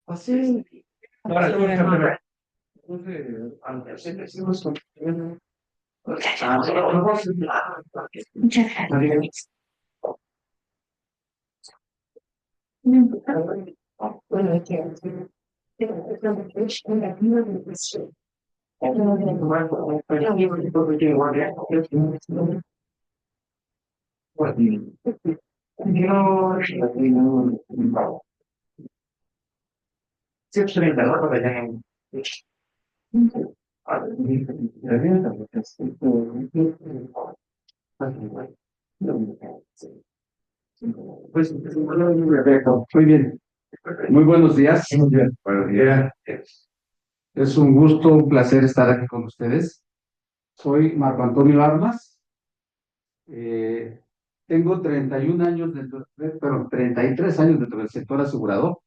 Así. Ahora, tú muchas gracias. Pues, muy bien. Muy buenos días. Buenos días. Es un gusto, un placer estar aquí con ustedes. Soy Marco Antonio Armas. Eh, Tengo 31 años dentro, perdón, 33 años dentro del sector asegurador.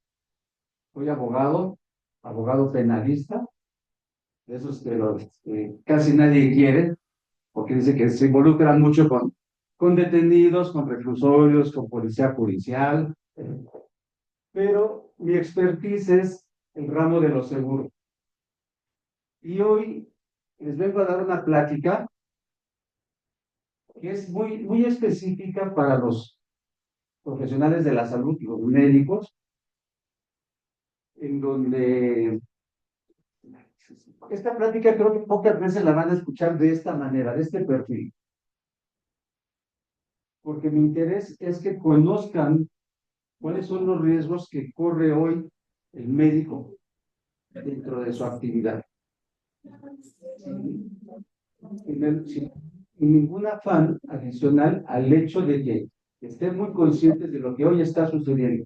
Soy abogado, abogado penalista, de esos que casi nadie quiere, porque dice que se involucran mucho con detenidos, con reclusorios, con policía judicial. Pero mi expertise es el ramo de los seguros. Y hoy les vengo a dar una plática que es muy específica para los profesionales de la salud y los médicos, en donde esta plática creo que pocas veces la van a escuchar de esta manera, de este perfil, porque mi interés es que conozcan cuáles son los riesgos que corre hoy el médico dentro de su actividad. Sin ningún afán adicional al hecho de que estén muy conscientes de lo que hoy está sucediendo.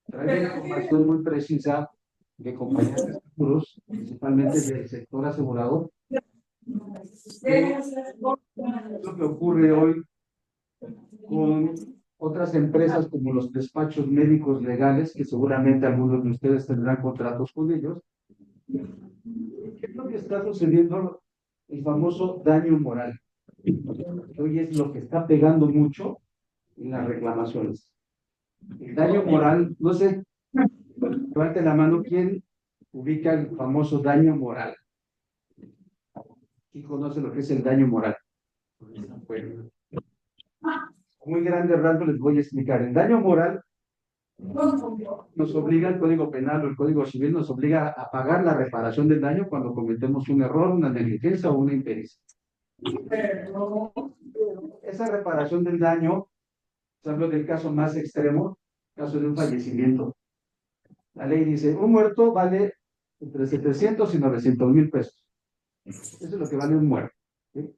Trae una información muy precisa de compañías de seguros, principalmente del sector asegurador, de lo que ocurre hoy con otras empresas como los despachos médicos legales, que seguramente algunos de ustedes tendrán contratos con ellos. ¿Qué es lo que está sucediendo? El famoso daño moral. Hoy es lo que está pegando mucho en las reclamaciones. El daño moral, no sé, levante la mano, ¿quién ubica el famoso daño moral? ¿Quién conoce lo que es el daño moral? Bueno, muy grande rasgo les voy a explicar. El daño moral nos obliga, el Código Penal o el Código Civil nos obliga a pagar la reparación del daño cuando cometemos un error, una negligencia o una impericia. Esa reparación del daño, hablo del caso más extremo, caso de un fallecimiento. La ley dice, un muerto vale entre 700 y 900 mil pesos. Eso es lo que vale un muerto. ¿Sí?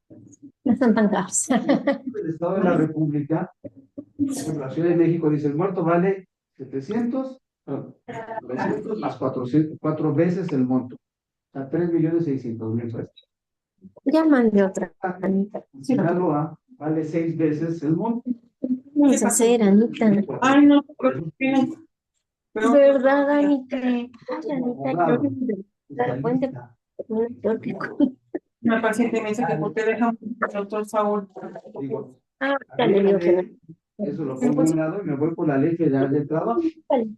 No son tan caros. El Estado de la República, por ejemplo, la Ciudad de México dice, el muerto vale 700, perdón, 900 más 400, 4 veces el monto. O sea, 3.600.000 pesos. Ya mandé otra, Anita. Sinaloa vale 6 veces el monto. Vamos a hacer, Anita. Ay, no, ¿Verdad, Anita? Ay, Anita, yo Abogado, no me dar cuenta. fiscalista, No, yo te cuento. una paciente me dice que por qué deja al doctor Saúl. digo, Ah, a ya mí le la digo que no. ley, eso lo pongo a un lado y me voy por la ley federal del trabajo, Vale,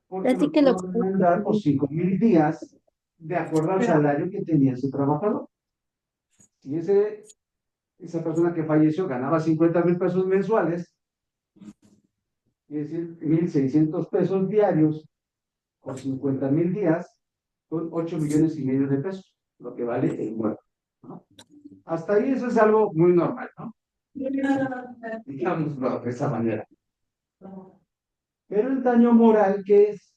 porque lo platíquelo. puedo demandar por 5.000 días de acuerdo al salario que tenía ese trabajador. Si esa persona que falleció ganaba 50.000 pesos mensuales, es decir, 1.600 pesos diarios por 50.000 días, son 8,5 millones de pesos, lo que vale el muerto, ¿no? Hasta ahí eso es algo muy normal, ¿no? Digámoslo de esa manera. Pero el daño moral, ¿qué es?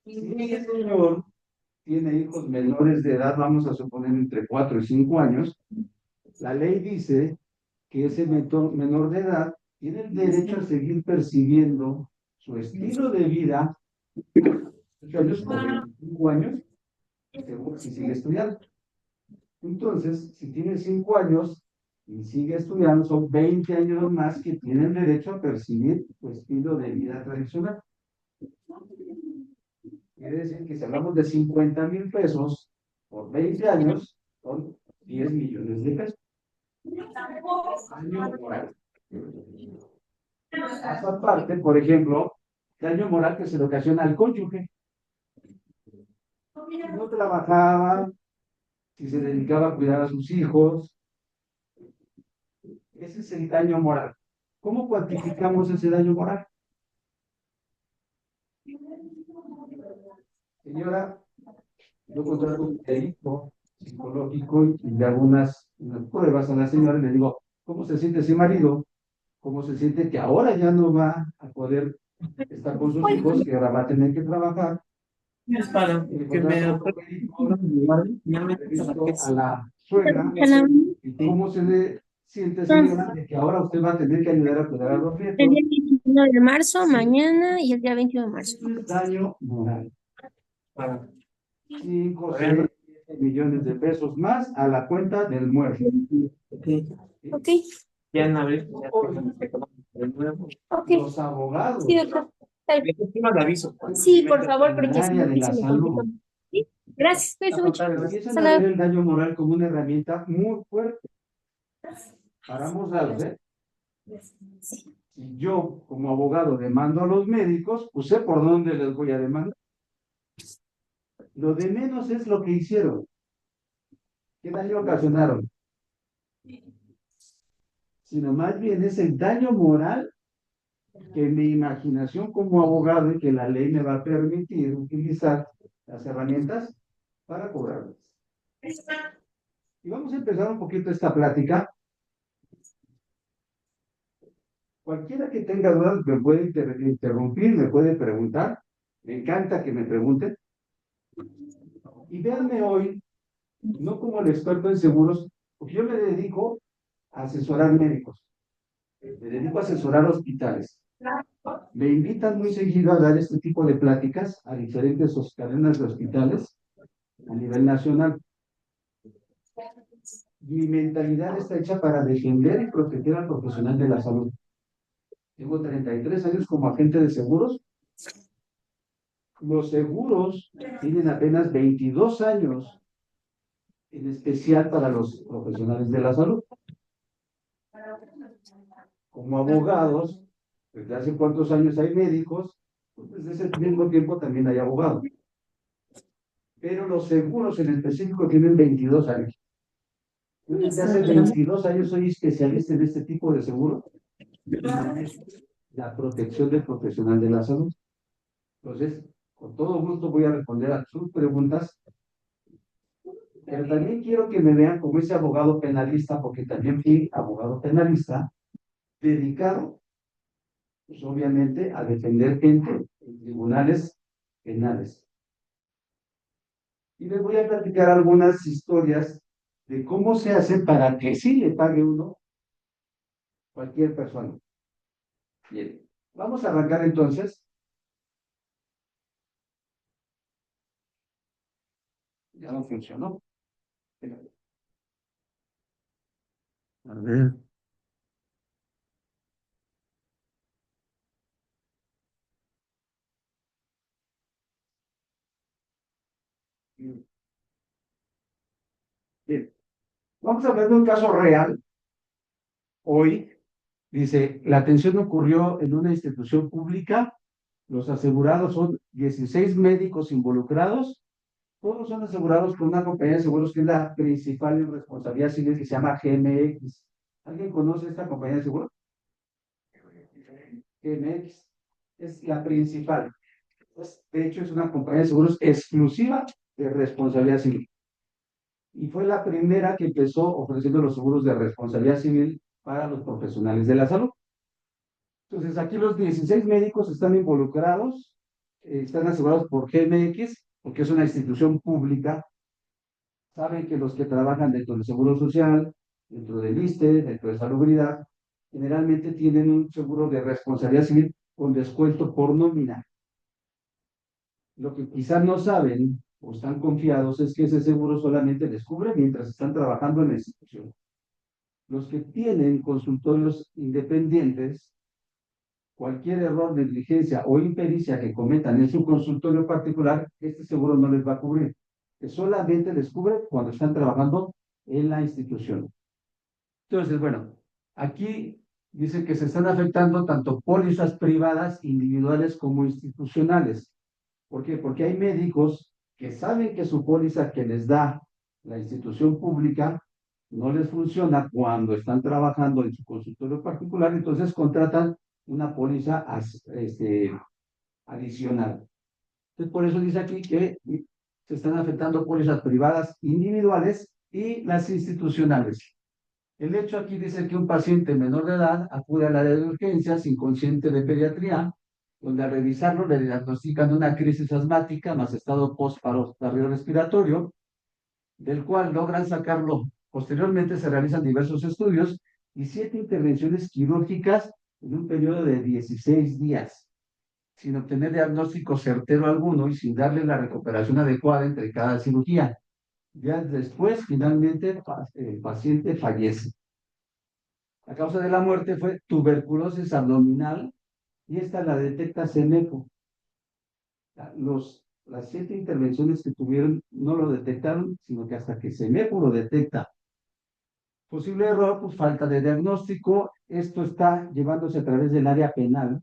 Si el señor tiene hijos menores de edad, vamos a suponer entre 4 y 5 años, la ley dice que ese menor de edad tiene el derecho a seguir percibiendo su estilo de vida, 8 años o 25 años, si sigue estudiando. Entonces, si tiene 5 años y sigue estudiando, son 20 años más que tienen derecho a percibir su estilo de vida tradicional. Quiere decir que si hablamos de 50.000 pesos por 20 años, son 10 millones de pesos. Año moral. Esa parte, por ejemplo, daño moral que se le ocasiona al cónyuge. Si no trabajaba, si se dedicaba a cuidar a sus hijos, ese es el daño moral. ¿Cómo cuantificamos ese daño moral? Señora, yo contrato un médico psicológico y le hago unas pruebas a la señora y le digo, ¿cómo se siente ese marido? ¿Cómo se siente que ahora ya no va a poder estar con sus hijos, que ahora va a tener que trabajar? Es para Y le que me contrato otro médico, reviso a la suegra y cómo siente, señora, de que ahora usted va a tener que ayudar a cuidar a los El nietos. día 21 de marzo, mañana y el día 21 de marzo. Eso es daño moral. para 5, 6, 7 millones de pesos más a la cuenta del muerto. Ok, ya en abril. ok. Los abogados Sí, doctor. Está bien. Encima le aviso. Sí, por favor, en porque el si área no, de aquí la se me complica. salud Sí, gracias, cuídese mucho. empiezan Hasta a ver luego. el daño moral como una herramienta muy fuerte para ambos lados, ¿eh? Si yo, como abogado, demando a los médicos, pues sé por dónde les voy a demandar. Lo de menos es lo que hicieron. ¿Qué daño ocasionaron? Sino más bien es el daño moral que mi imaginación como abogado y que la ley me va a permitir utilizar las herramientas para cobrarlas. Y vamos a empezar un poquito esta plática. Cualquiera que tenga dudas me puede interrumpir, me puede preguntar. Me encanta que me pregunten. Y véanme hoy, no como el experto en seguros, porque yo me dedico a asesorar médicos, me dedico a asesorar hospitales. Me invitan muy seguido a dar este tipo de pláticas a diferentes cadenas de hospitales a nivel nacional. Mi mentalidad está hecha para defender y proteger al profesional de la salud. Tengo 33 años como agente de seguros. Los seguros tienen apenas 22 años, en especial para los profesionales de la salud. Como abogados, ¿desde hace cuántos años hay médicos? Pues desde ese mismo tiempo también hay abogados. Pero los seguros en específico tienen 22 años. Yo desde hace 22 años soy especialista en este tipo de seguro y manejo la protección del profesional de la salud. Entonces, con todo gusto voy a responder a sus preguntas, pero también quiero que me vean como ese abogado penalista, porque también fui abogado penalista, dedicado, pues obviamente, a defender gente en tribunales penales. Y les voy a platicar algunas historias de cómo se hace para que sí le pague uno cualquier persona. Bien, vamos a arrancar entonces. Ya no funcionó. A ver. Bien, vamos a hablar de un caso real. Hoy, dice, la atención ocurrió en una institución pública. Los asegurados son 16 médicos involucrados. Todos son asegurados por una compañía de seguros que es la principal en responsabilidad civil, que se llama GMX. ¿Alguien conoce esta compañía de seguros? GMX es la principal. De hecho, es una compañía de seguros exclusiva de responsabilidad civil. Y fue la primera que empezó ofreciendo los seguros de responsabilidad civil para los profesionales de la salud. Entonces, aquí los 16 médicos están involucrados, están asegurados por GMX, porque es una institución pública. Saben que los que trabajan dentro del Seguro Social, dentro del ISSSTE, dentro de Salubridad, generalmente tienen un seguro de responsabilidad civil con descuento por nómina. Lo que quizás no saben o están confiados es que ese seguro solamente les cubre mientras están trabajando en la institución. Los que tienen consultorios independientes, cualquier error, negligencia o impericia que cometan en su consultorio particular, este seguro no les va a cubrir, que solamente les cubre cuando están trabajando en la institución. Entonces, bueno, aquí dice que se están afectando tanto pólizas privadas, individuales como institucionales. ¿Por qué? Porque hay médicos que saben que su póliza que les da la institución pública no les funciona cuando están trabajando en su consultorio particular, entonces contratan una póliza adicional. Entonces, por eso dice aquí que se están afectando pólizas privadas individuales y las institucionales. El hecho aquí dice que un paciente menor de edad acude al área de urgencias inconsciente de pediatría, donde al revisarlo le diagnostican una crisis asmática más estado post-paro cardiorrespiratorio, del cual logran sacarlo. Posteriormente se realizan diversos estudios y 7 intervenciones quirúrgicas en un periodo de 16 días, sin obtener diagnóstico certero alguno y sin darle la recuperación adecuada entre cada cirugía. Ya después, finalmente, el paciente fallece. La causa de la muerte fue tuberculosis abdominal y esta la detecta CEMEFO. Las 7 intervenciones que tuvieron no lo detectaron, sino que hasta que CEMEFO lo detecta. Posible error, pues falta de diagnóstico. Esto está llevándose a través del área penal.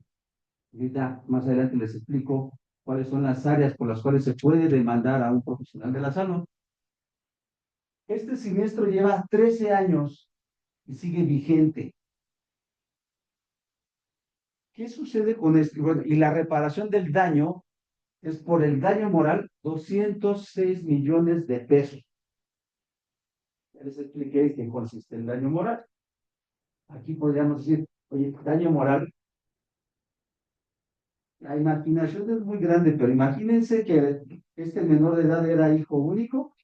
Ahorita más adelante les explico cuáles son las áreas por las cuales se puede demandar a un profesional de la salud. Este siniestro lleva 13 años y sigue vigente. ¿Qué sucede con esto? Bueno, y la reparación del daño es por el daño moral, 206 millones de pesos. Ya les expliqué en qué consiste el daño moral. Aquí podríamos decir, oye, daño moral, la imaginación es muy grande, pero imagínense que este menor de edad era hijo único,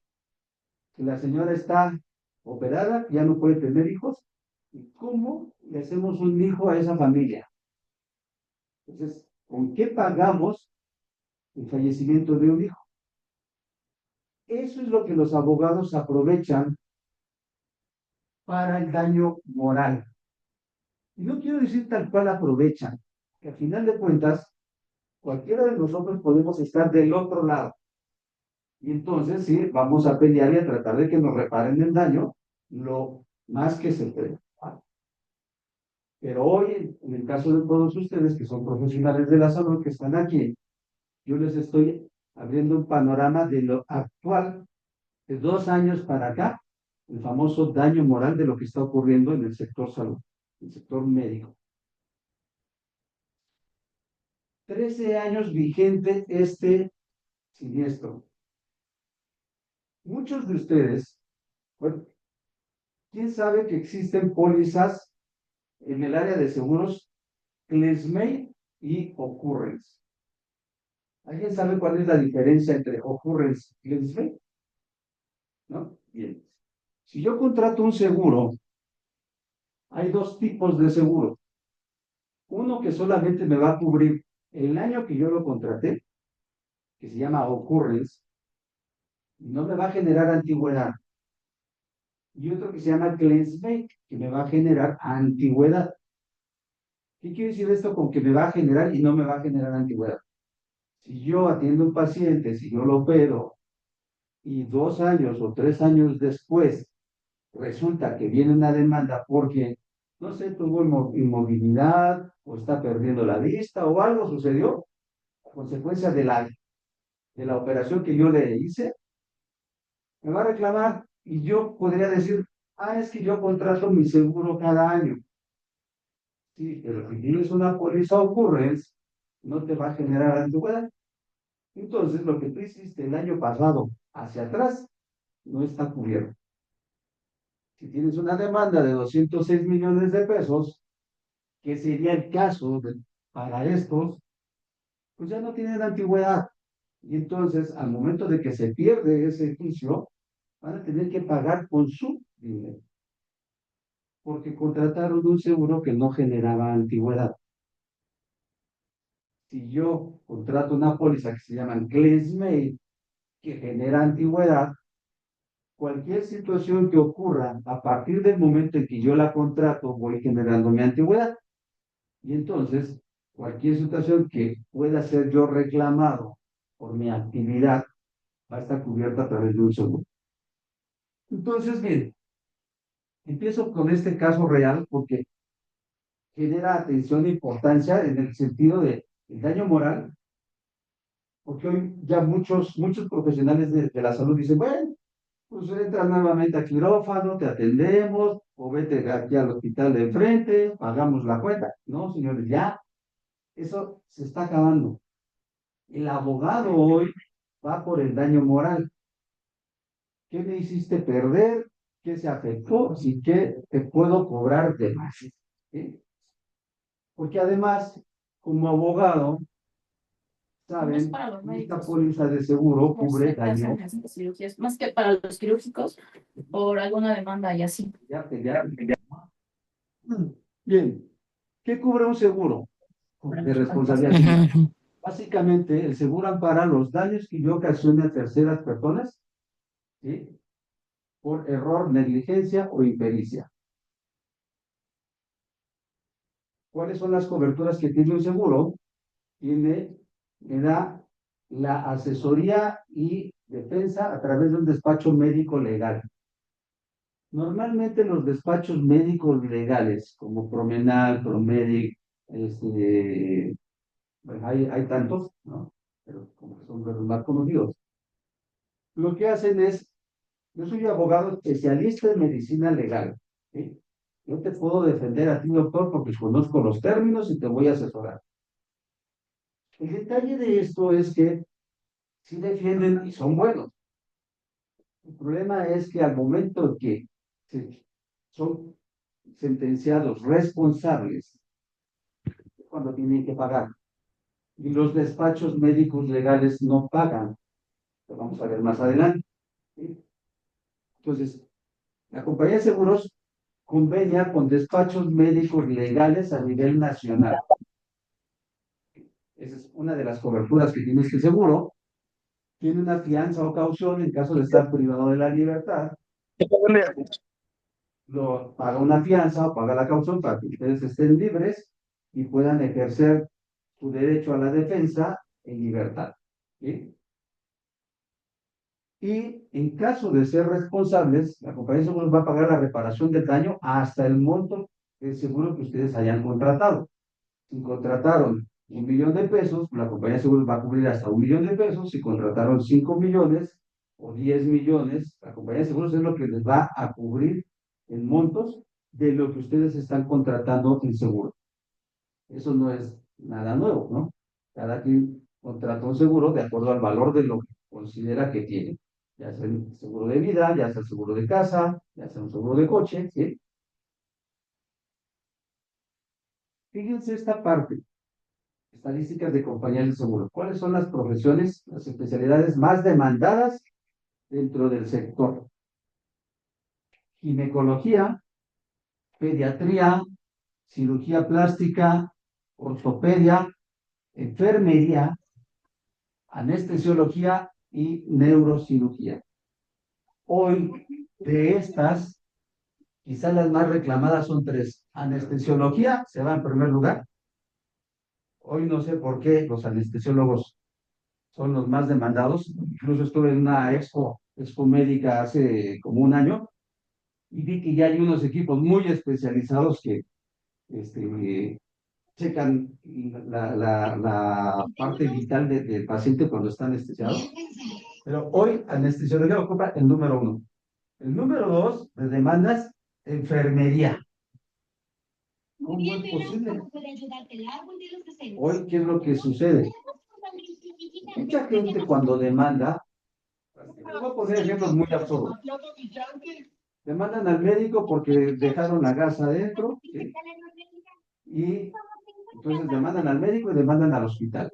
que la señora está operada, ya no puede tener hijos, ¿y cómo le hacemos un hijo a esa familia? Entonces, ¿con qué pagamos el fallecimiento de un hijo? Eso es lo que los abogados aprovechan para el daño moral. Y no quiero decir tal cual aprovechan, que al final de cuentas, cualquiera de nosotros podemos estar del otro lado. Y entonces, sí, vamos a pelear y a tratar de que nos reparen el daño lo más que se pueda. Pero hoy, en el caso de todos ustedes que son profesionales de la salud que están aquí, yo les estoy abriendo un panorama de lo actual, de 2 años para acá, el famoso daño moral de lo que está ocurriendo en el sector salud, el sector médico. 13 años vigente este siniestro. Muchos de ustedes, bueno, ¿quién sabe que existen pólizas en el área de seguros claims-made y occurrence? ¿Alguien sabe cuál es la diferencia entre occurrence y claims-made? ¿No? Bien. Si yo contrato un seguro, hay 2 tipos de seguro. Uno que solamente me va a cubrir el año que yo lo contraté, que se llama occurrence, y no me va a generar antigüedad. Y otro que se llama claims-made, que me va a generar antigüedad. ¿Qué quiere decir esto con que me va a generar y no me va a generar antigüedad? Si yo atiendo a un paciente, si yo lo opero, y 2 años o 3 años después resulta que viene una demanda porque, no sé, tuvo inmovilidad o está perdiendo la vista o algo sucedió a consecuencia de la operación que yo le hice, me va a reclamar y yo podría decir, es que yo contrato mi seguro cada año. Sí, pero si tienes una póliza ocurrence, no te va a generar antigüedad. Entonces, lo que tú hiciste el año pasado hacia atrás no está cubierto. Si tienes una demanda de 206 millones de pesos, que sería el caso para estos, pues ya no tienen antigüedad. Y entonces, al momento de que se pierde ese juicio, van a tener que pagar con su dinero, porque contrataron un seguro que no generaba antigüedad. Si yo contrato una póliza que se llama claims-made, que genera antigüedad, cualquier situación que ocurra a partir del momento en que yo la contrato, voy generando mi antigüedad. Y entonces, cualquier situación que pueda ser yo reclamado por mi actividad va a estar cubierta a través de un seguro. Entonces, miren, empiezo con este caso real porque genera atención e importancia en el sentido de el daño moral, porque hoy ya muchos profesionales de la salud dicen, bueno, pues entra nuevamente a quirófano, te atendemos, o vete aquí al hospital de enfrente, pagamos la cuenta. No, señores, ya eso se está acabando. El abogado hoy va por el daño moral. ¿Qué me hiciste perder? ¿Qué se afectó? ¿Y qué te puedo cobrar de más? ¿Sí? Porque además, como abogado, No es saben, para los esta médicos. póliza de seguro No cubre sé qué hacen daño. estas cirugías, más que para los quirúrgicos, por alguna demanda y así. Ya. Bien, ¿qué cubre un seguro de responsabilidad civil? Básicamente, el seguro ampara los daños que yo ocasione a terceras personas, ¿sí? Por error, negligencia o impericia. ¿Cuáles son las coberturas que tiene un seguro? Me da la asesoría y defensa a través de un despacho médico legal. Normalmente los despachos médicos legales, como Promenal, Promedic, bueno, hay tantos, ¿no? Pero como que son los más conocidos. Lo que hacen es, yo soy abogado especialista en medicina legal, ¿sí? Yo te puedo defender a ti, doctor, porque conozco los términos y te voy a asesorar. El detalle de esto es que sí defienden y son buenos. El problema es que al momento que son sentenciados responsables, cuando tienen que pagar, y los despachos médicos legales no pagan, lo vamos a ver más adelante, ¿sí? Entonces, la compañía de seguros convenia con despachos médicos legales a nivel nacional. Esa es una de las coberturas que tiene este seguro. Tiene una fianza o caución en caso de estar privado de la libertad. Lo paga una fianza o paga la caución para que ustedes estén libres y puedan ejercer su derecho a la defensa en libertad. ¿Sí? Y en caso de ser responsables, la compañía de seguros va a pagar la reparación del daño hasta el monto del seguro que ustedes hayan contratado. Si contrataron 1 millón de pesos, la compañía de seguros va a cubrir hasta 1 millón de pesos. Si contrataron 5 millones o 10 millones, la compañía de seguros es lo que les va a cubrir en montos de lo que ustedes están contratando en seguro. Eso no es nada nuevo, ¿no? Cada quien contrata un seguro de acuerdo al valor de lo que considera que tiene. Ya sea un seguro de vida, ya sea un seguro de casa, ya sea un seguro de coche, ¿sí? Fíjense esta parte. Estadísticas de compañías de seguro. ¿Cuáles son las profesiones, las especialidades más demandadas dentro del sector? Ginecología, pediatría, cirugía plástica, ortopedia, enfermería, anestesiología y neurocirugía. Hoy, de estas, quizás las más reclamadas son tres. Anestesiología se va en primer lugar. Hoy no sé por qué los anestesiólogos son los más demandados. Incluso estuve en una expo médica hace como un año y vi que ya hay unos equipos muy especializados que checan la parte vital del paciente cuando está anestesiado. Pero hoy anestesiología ocupa el número 1. El número 2 de demandas, enfermería. ¿Cómo es posible? Hoy, ¿qué es lo que sucede? Mucha gente cuando demanda, voy a poner ejemplos muy absurdos. Demandan al médico porque dejaron la gas adentro, ¿sí? Y entonces demandan al médico y demandan al hospital.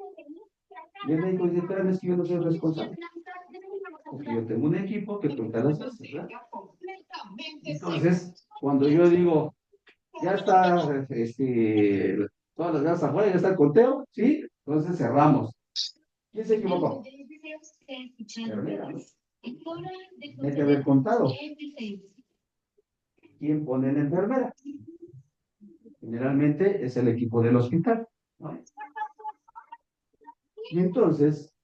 Y el médico dice, espérame, es que yo no soy responsable. Porque yo tengo un equipo que cuenta las veces, ¿verdad? Entonces, cuando yo digo, ya está, todas las gasas afuera, ya está el conteo, ¿sí? Entonces cerramos. ¿Quién se equivocó? Enfermera, ¿no? Tiene que haber contado. ¿Quién pone la enfermera? Generalmente es el equipo del hospital, ¿no? Y entonces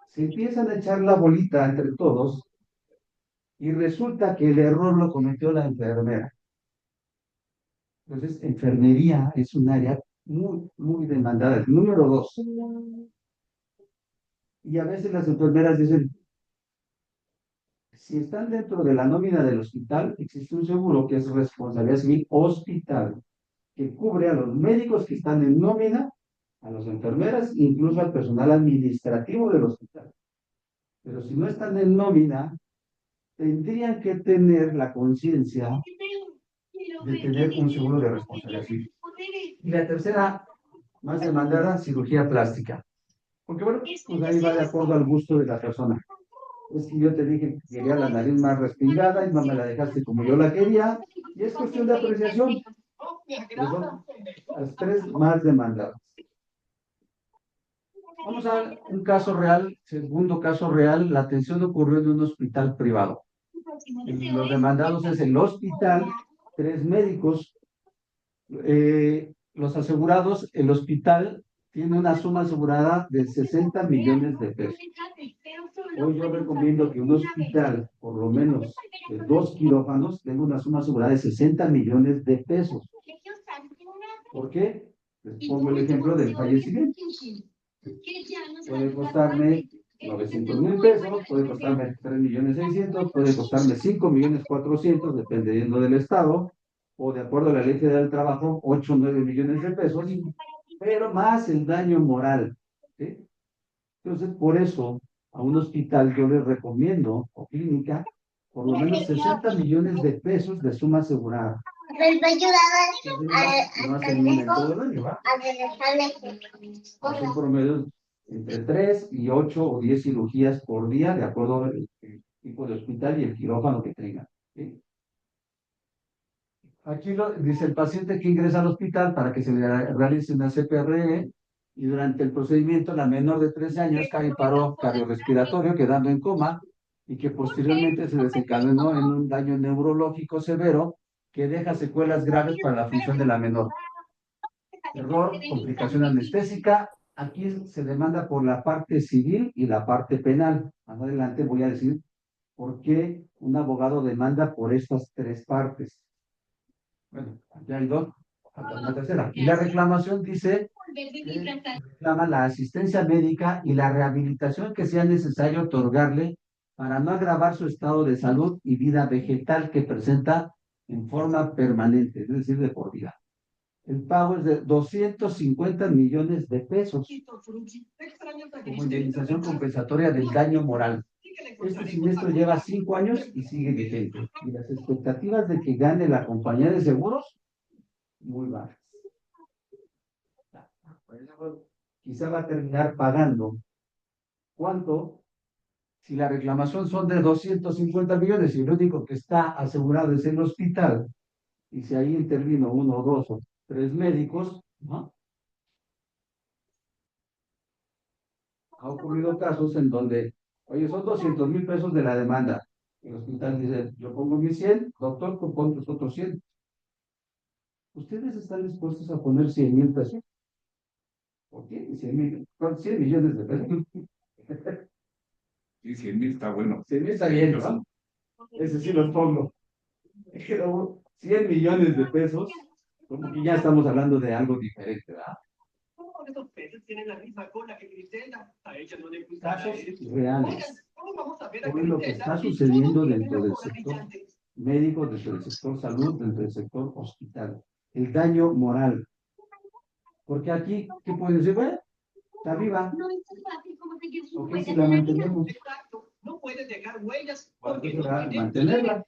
se empiezan a echar la bolita entre todos y resulta que el error lo cometió la enfermera. Entonces, enfermería es un área muy, muy demandada. Número dos, y a veces las enfermeras dicen, si están dentro de la nómina del hospital, existe un seguro que es responsabilidad civil hospital, que cubre a los médicos que están en nómina, a las enfermeras, incluso al personal administrativo del hospital. Pero si no están en nómina, tendrían que tener la conciencia de tener un seguro de responsabilidad civil. Y la tercera, más demandada, cirugía plástica. Porque bueno, pues ahí va de acuerdo al gusto de la persona. Es que yo te dije que quería la nariz más respingada y no me la dejaste como yo la quería, y es cuestión de apreciación. Pero son las tres más demandadas. Vamos a ver un caso real, segundo caso real, la atención ocurrió en un hospital privado. Los demandados es el hospital, 3 médicos, los asegurados, el hospital tiene una suma asegurada de 60 millones de pesos. Hoy yo recomiendo que un hospital, por lo menos de 2 quirófanos, tenga una suma asegurada de 60 millones de pesos. ¿Por qué? Les pongo el ejemplo del fallecimiento. Puede costarme 900,000 pesos, puede costarme 3,600,000, puede costarme 5,400,000, dependiendo del estado, o de acuerdo a la Ley Federal del Trabajo, 8 o 9 millones de pesos, pero más el daño moral. ¿Sí? Entonces, por eso, a un hospital yo les recomiendo, o clínica, por lo menos 60 millones de pesos de suma asegurada. No hacen una en todo el año, ¿va? Hacen promedio entre 3 y 8 o 10 cirugías por día, de acuerdo al tipo de hospital y el quirófano que tengan. ¿Sí? Aquí dice el paciente que ingresa al hospital para que se le realice una CPRE y durante el procedimiento la menor de 13 años cae en paro cardiorrespiratorio quedando en coma y que posteriormente se desencadenó en un daño neurológico severo que deja secuelas graves para la función de la menor. Error, complicación anestésica. Aquí se demanda por la parte civil y la parte penal. Más adelante voy a decir por qué un abogado demanda por estas 3 partes. Bueno, ya hay 2, falta una tercera. Y la reclamación dice que reclama la asistencia médica y la rehabilitación que sea necesario otorgarle para no agravar su estado de salud y vida vegetal que presenta en forma permanente, es decir, de por vida. El pago es de 250 millones de pesos como indemnización compensatoria del daño moral. Este siniestro lleva 5 años y sigue vigente. Y las expectativas de que gane la compañía de seguros, muy bajas. Quizá va a terminar pagando. ¿Cuánto? Si la reclamación son de 250 millones y lo único que está asegurado es el hospital, y si ahí intervino 1, 2 o 3 médicos, ¿no? Ha ocurrido casos en donde, oye, son 200,000 pesos de la demanda. El hospital dice, yo pongo mis 100, doctor, tú pon tus otros 100. ¿Ustedes están dispuestos a poner 100,000 pesos? ¿Por qué? 100 millones de pesos. Sí, 100,000 está bueno. 100,000 está bien, ¿no? Ese sí los pongo. Pero 100 millones de pesos, como que ya estamos hablando de algo diferente, ¿verdad? Esos peces tienen la misma cola que Griselda. A ella no le gusta. Casos reales. Vamos a ver a Todo lo que Griselda. está sucediendo dentro del sector médico, dentro del sector salud, dentro del sector hospital. El daño moral. Porque aquí, ¿qué pueden decir? Bueno, está viva. ¿O qué si la mantenemos? Exacto. No puedes dejar huellas. ¿Cuánto será mantenerla?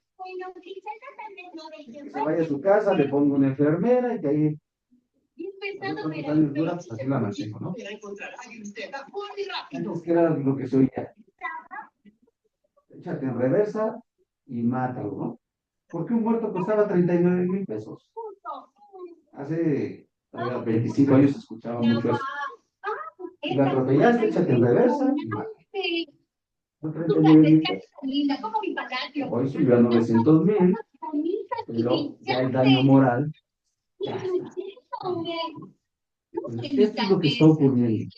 Que se vaya a su casa, le pongo una enfermera y que ahí ¿cuántos años dura? Pues así la mantengo, ¿no? Antes que era lo que se oía. Échate en reversa y mátalo, ¿no? ¿Por qué un muerto costaba 39,000 pesos? Hace 25 años se escuchaba mucho eso. Si la atropellaste, échate en reversa y mátalo. Son 39,000 pesos. Hoy subió a 900,000, pero ya el daño moral ya está. Esto es lo que está ocurriendo.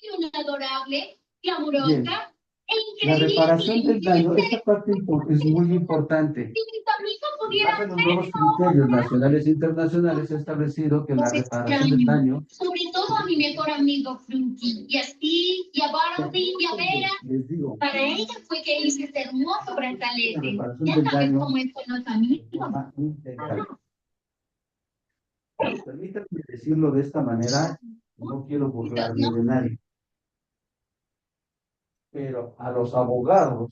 Bien. La reparación del daño, esta parte es muy importante. base en los nuevos criterios nacionales e internacionales, se ha establecido que la reparación del daño, Sobre todo a mi mejor amigo Fruity, y a Steve, y a Bartley, y a Vera. les digo, Para ella fue que hice este hermoso la brazalete. reparación Ya del sabes daño cómo es con los de amigos. forma integral. Permítanme decirlo de esta manera, no quiero burlarme de nadie, pero a los abogados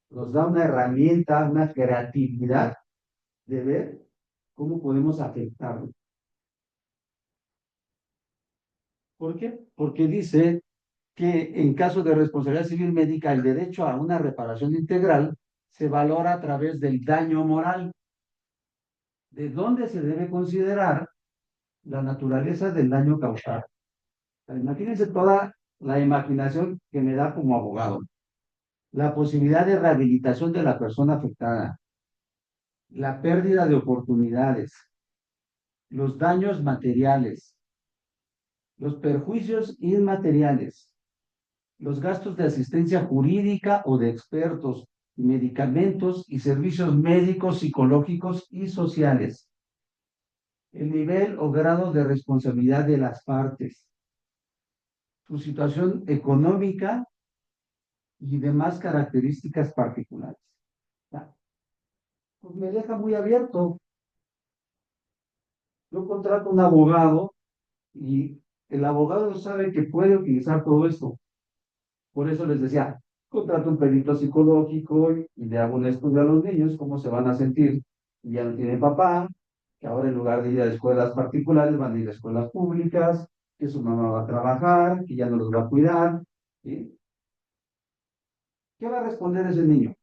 nos da una herramienta, una creatividad de ver cómo podemos afectarlo. ¿Por qué? Porque dice que en caso de responsabilidad civil médica, el derecho a una reparación integral se valora a través del daño moral, de dónde se debe considerar la naturaleza del daño causado. Imagínense toda la imaginación que me da como abogado. La posibilidad de rehabilitación de la persona afectada, la pérdida de oportunidades, los daños materiales, los perjuicios inmateriales, los gastos de asistencia jurídica o de expertos, medicamentos y servicios médicos, psicológicos y sociales, el nivel o grado de responsabilidad de las partes, su situación económica y demás características particulares. Pues me deja muy abierto. Yo contrato un abogado y el abogado sabe que puede utilizar todo esto. Por eso les decía, contrato un perito psicológico y le hago un estudio a los niños, cómo se van a sentir. Y ya no tienen papá, que ahora en lugar de ir a escuelas particulares van a ir a escuelas públicas, que su mamá va a trabajar, que ya no los va a cuidar. ¿Sí? ¿Qué va a responder ese niño?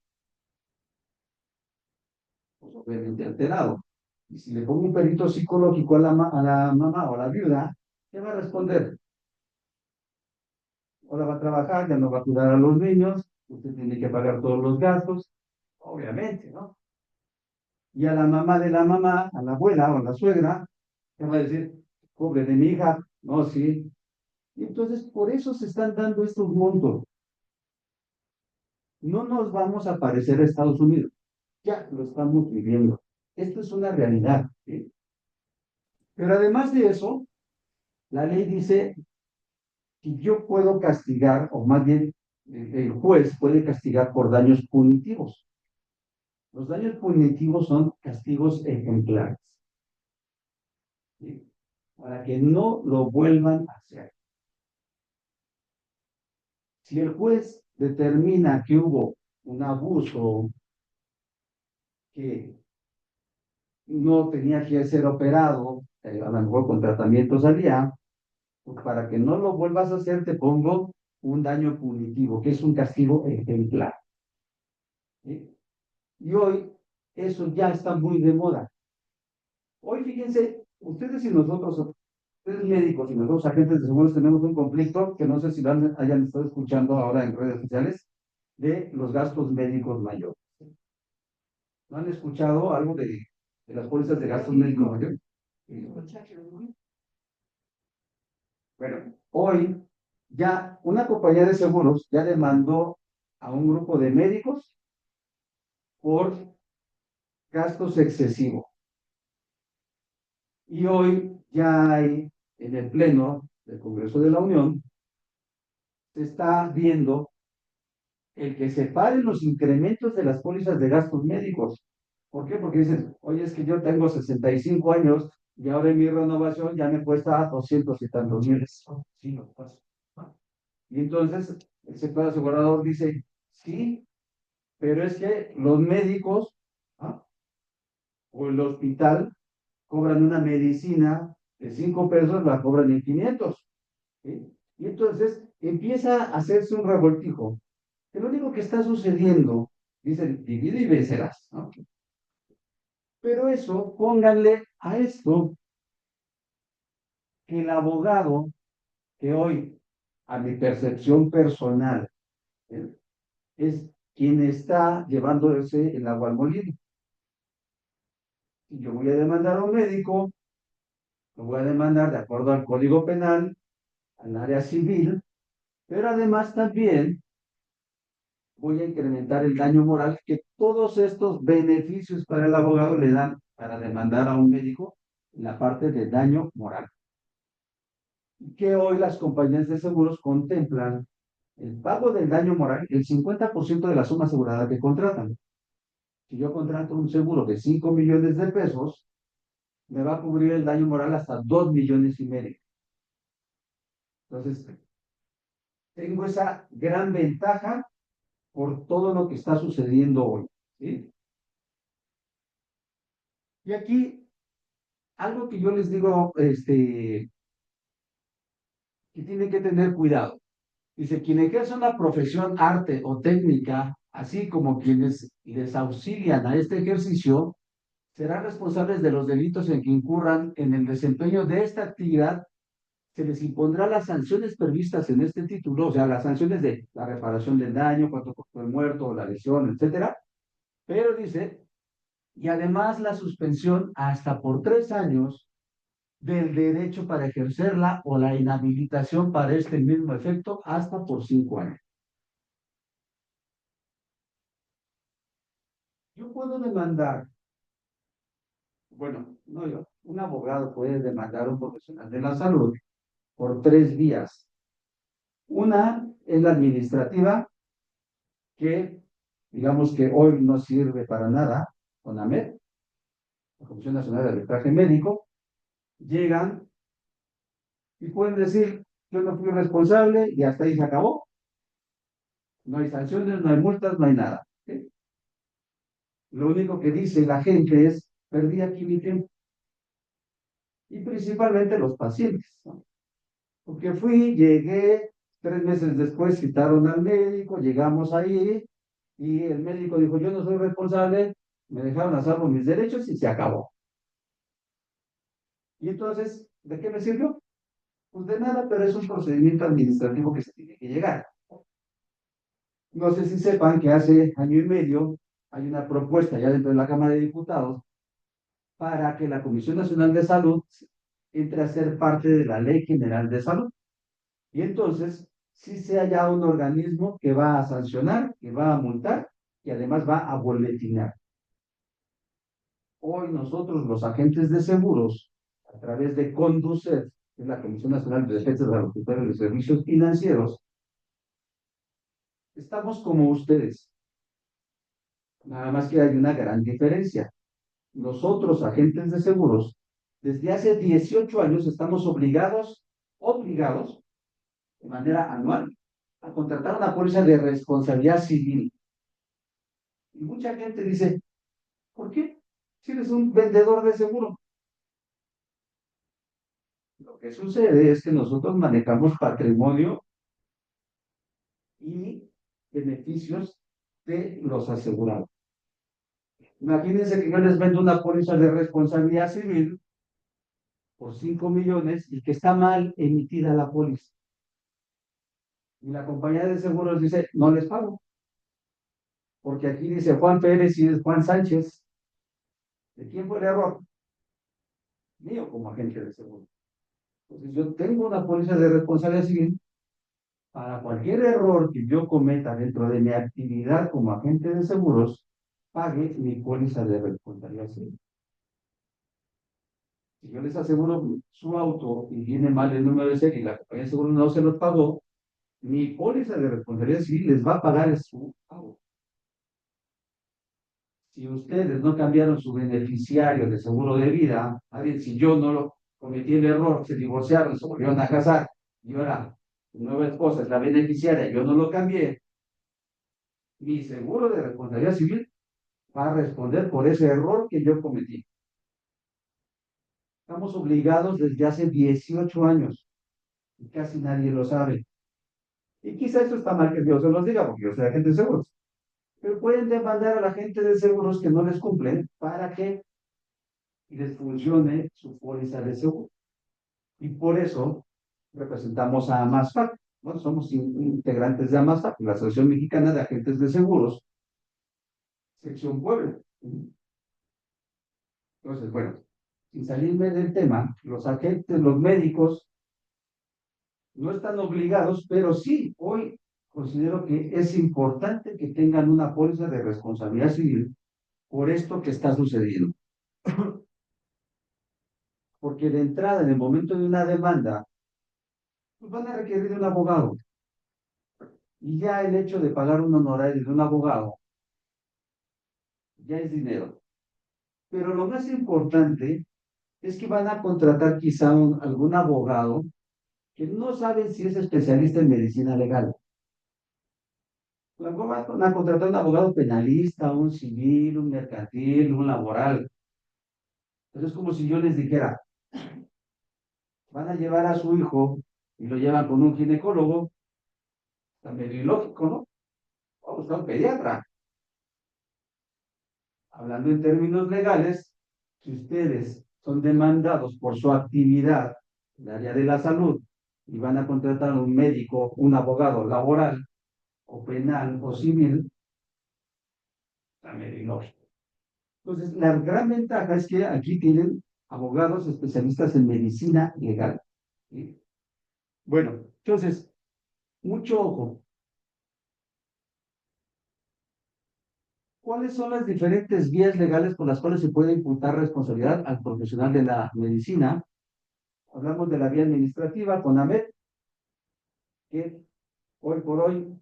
Pues obviamente alterado. Y si le pongo un perito psicológico a la mamá o a la viuda, ¿qué va a responder? Ahora va a trabajar, ya no va a cuidar a los niños, usted tiene que pagar todos los gastos, obviamente, ¿no? Y a la mamá de la mamá, a la abuela o a la suegra, ¿qué va a decir? Pobre de mi hija, no, sí. Y entonces, por eso se están dando estos montos. No nos vamos a parecer a Estados Unidos, ya lo estamos viviendo. Esto es una realidad, ¿sí? Pero además de eso, la ley dice que yo puedo castigar, o más bien el juez puede castigar por daños punitivos. Los daños punitivos son castigos ejemplares, ¿sí? Para que no lo vuelvan a hacer. Si el juez determina que hubo un abuso que no tenía que ser operado, a lo mejor con tratamiento salía, pues para que no lo vuelvas a hacer te pongo un daño punitivo, que es un castigo ejemplar. ¿Sí? Y hoy eso ya está muy de moda. Hoy fíjense, ustedes y nosotros, ustedes médicos y nosotros agentes de seguros tenemos un conflicto que no sé si lo hayan estado escuchando ahora en redes sociales de los gastos médicos mayores. ¿No han escuchado algo de las pólizas de gastos médicos mayores? Bueno, hoy ya una compañía de seguros ya demandó a un grupo de médicos por gastos excesivos. Y hoy ya hay en el Pleno del Congreso de la Unión, se está viendo el que separen los incrementos de las pólizas de gastos médicos. ¿Por qué? Porque dicen, oye, es que yo tengo 65 años y ahora en mi renovación ya me cuesta 200 y tantos miles. Sí, no pasa. Y entonces el sector asegurador dice, sí, pero es que los médicos o el hospital cobran una medicina de 5 pesos, la cobran en 500. ¿Sí? Y entonces empieza a hacerse un revoltijo. Que lo único que está sucediendo, dicen, divide y vencerás, ¿no? Pero eso, pónganle a esto que el abogado que hoy, a mi percepción personal, ¿eh? es quien está llevándose el agua al molino. Si yo voy a demandar a un médico, lo voy a demandar de acuerdo al Código Penal, al área civil, pero además también voy a incrementar el daño moral que todos estos beneficios para el abogado le dan para demandar a un médico en la parte de daño moral. Que hoy las compañías de seguros contemplan el pago del daño moral, el 50% de la suma asegurada que contratan. Si yo contrato un seguro de 5 millones de pesos, me va a cubrir el daño moral hasta 2,5 millones. Entonces, tengo esa gran ventaja por todo lo que está sucediendo hoy, ¿sí? Y aquí, algo que yo les digo, que tienen que tener cuidado. Dice, quien ejerce una profesión, arte o técnica, así como quienes les auxilian a este ejercicio, serán responsables de los delitos en que incurran en el desempeño de esta actividad. Se les impondrá las sanciones previstas en este título, o sea, las sanciones de la reparación del daño, cuánto costó el muerto, la lesión, etcétera. Pero dice, y además la suspensión hasta por 3 años del derecho para ejercerla o la inhabilitación para este mismo efecto hasta por 5 años. Yo puedo demandar, bueno, no yo, un abogado puede demandar a un profesional de la salud por 3 vías. Una es la administrativa, que digamos que hoy no sirve para nada, con AMED, la Comisión Nacional de Arbitraje Médico, llegan y pueden decir, yo no fui responsable y hasta ahí se acabó. No hay sanciones, no hay multas, no hay nada. ¿Sí? Lo único que dice la gente es, perdí aquí mi tiempo. Y principalmente los pacientes, ¿no? Porque fui, llegué, 3 meses después citaron al médico, llegamos ahí y el médico dijo, yo no soy responsable, me dejaron a salvo mis derechos y se acabó. Y entonces, ¿de qué me sirvió? Pues de nada, pero es un procedimiento administrativo que se tiene que llegar. No sé si sepan que hace año y medio hay una propuesta ya dentro de la Cámara de Diputados para que la Comisión Nacional de Salud entre a ser parte de la Ley General de Salud. Y entonces, sí sea ya un organismo que va a sancionar, que va a multar y además va a boletinar. Hoy nosotros, los agentes de seguros, a través de CONDUCEF, que es la Comisión Nacional de Defensa de los Usuarios de Servicios Financieros, estamos como ustedes. Nada más que hay una gran diferencia. Nosotros, agentes de seguros, desde hace 18 años estamos obligados, de manera anual, a contratar una póliza de responsabilidad civil. Y mucha gente dice, ¿por qué? Si eres un vendedor de seguro. Lo que sucede es que nosotros manejamos patrimonio y beneficios de los asegurados. Imagínense que yo les vendo una póliza de responsabilidad civil por 5 millones y que está mal emitida la póliza. Y la compañía de seguros dice, no les pago. Porque aquí dice Juan Pérez y es Juan Sánchez. ¿De quién fue el error? Mío como agente de seguros. Entonces yo tengo una póliza de responsabilidad civil para cualquier error que yo cometa dentro de mi actividad como agente de seguros, pague mi póliza de responsabilidad civil. Si yo les aseguro su auto y viene mal el número de serie y la compañía de seguros no se los pagó, mi póliza de responsabilidad civil les va a pagar su auto. Si ustedes no cambiaron su beneficiario de seguro de vida, a ver, si yo no lo cometí el error, se divorciaron, se volvieron a casar, y ahora su nueva esposa es la beneficiaria, yo no lo cambié, mi seguro de responsabilidad civil va a responder por ese error que yo cometí. Estamos obligados desde hace 18 años, y casi nadie lo sabe. Y quizá eso está mal que Dios se los diga, porque yo soy agente de seguros. Pero pueden demandar a la gente de seguros que no les cumplen para que les funcione su póliza de seguro. Y por eso representamos a AMASFAC. Bueno, somos integrantes de AMASFAC, la Asociación Mexicana de Agentes de Seguros, sección Puebla. Entonces, bueno, sin salirme del tema, los agentes, los médicos, no están obligados, pero sí, hoy considero que es importante que tengan una póliza de responsabilidad civil por esto que está sucediendo. Porque de entrada, en el momento de una demanda, pues van a requerir de un abogado. Y ya el hecho de pagar un honorario de un abogado ya es dinero. Pero lo más importante es que van a contratar quizá algún abogado que no saben si es especialista en medicina legal. Van a contratar un abogado penalista, un civil, un mercantil, un laboral. Entonces es como si yo les dijera, van a llevar a su hijo y lo llevan con un ginecólogo, está medio ilógico, ¿no? Vamos a buscar un pediatra. Hablando en términos legales, si ustedes son demandados por su actividad en el área de la salud y van a contratar a un médico, un abogado laboral o penal o civil, está medio ilógico. Entonces, la gran ventaja es que aquí tienen abogados especialistas en medicina legal. ¿Sí? Bueno, entonces, mucho ojo. ¿Cuáles son las diferentes vías legales por las cuales se puede imputar responsabilidad al profesional de la medicina? Hablamos de la vía administrativa con AMED, que hoy por hoy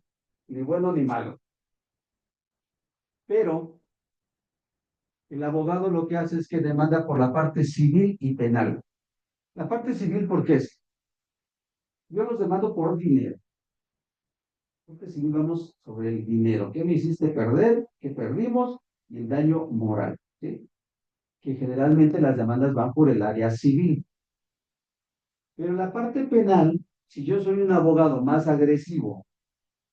ni bueno ni malo. Pero el abogado lo que hace es que demanda por la parte civil y penal. La parte civil, ¿por qué es? Yo los demando por dinero. Porque si vamos sobre el dinero, ¿qué me hiciste perder? ¿Qué perdimos? Y el daño moral, ¿sí? Que generalmente las demandas van por el área civil. Pero en la parte penal, si yo soy un abogado más agresivo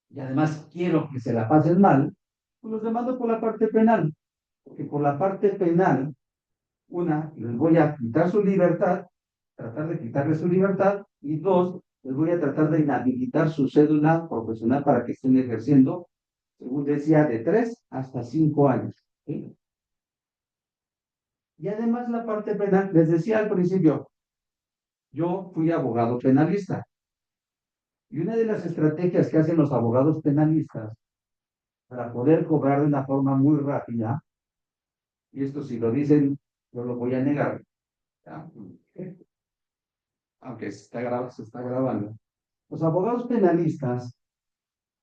y además quiero que se la pasen mal, pues los demando por la parte penal. Porque por la parte penal, una, les voy a quitar su libertad, tratar de quitarle su libertad, y dos, les voy a tratar de inhabilitar su cédula profesional para que estén ejerciendo, según decía, de 3 hasta 5 años. ¿Sí? Y además la parte penal, les decía al principio, yo fui abogado penalista. Y una de las estrategias que hacen los abogados penalistas para poder cobrar de una forma muy rápida, y esto si lo dicen, yo lo voy a negar, ¿ya? Aunque se está grabando. Los abogados penalistas,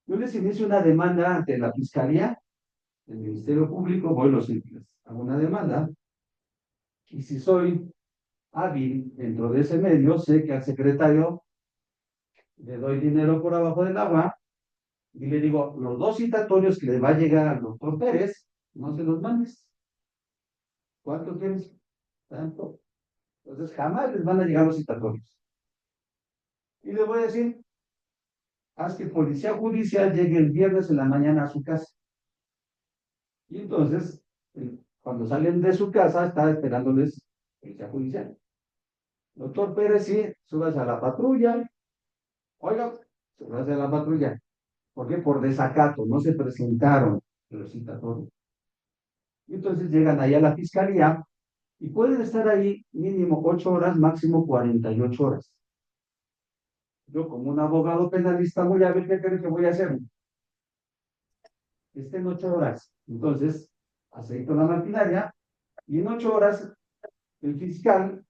yo les inicio una demanda ante la Fiscalía, el Ministerio Público, voy los hago una demanda, y si soy hábil dentro de ese medio, sé que al secretario le doy dinero por abajo del agua, y le digo, los 2 citatorios que le va a llegar al doctor Pérez, no se los mandes. ¿Cuánto quieres? Tanto. Entonces jamás les van a llegar los citatorios. Y le voy a decir, haz que policía judicial llegue el viernes en la mañana a su casa. Y entonces, cuando salen de su casa, está esperándoles policía judicial. Doctor Pérez, sí, súbase a la patrulla. Oiga, súbase a la patrulla. ¿Por qué? Por desacato, no se presentaron los citatorios. Y entonces llegan ahí a la fiscalía y pueden estar ahí mínimo 8 horas, máximo 48 horas. Yo como un abogado penalista muy hábil, ¿qué creen que voy a hacer? Estén 8 horas. Entonces, aceito la maquinaria y en 8 horas el fiscal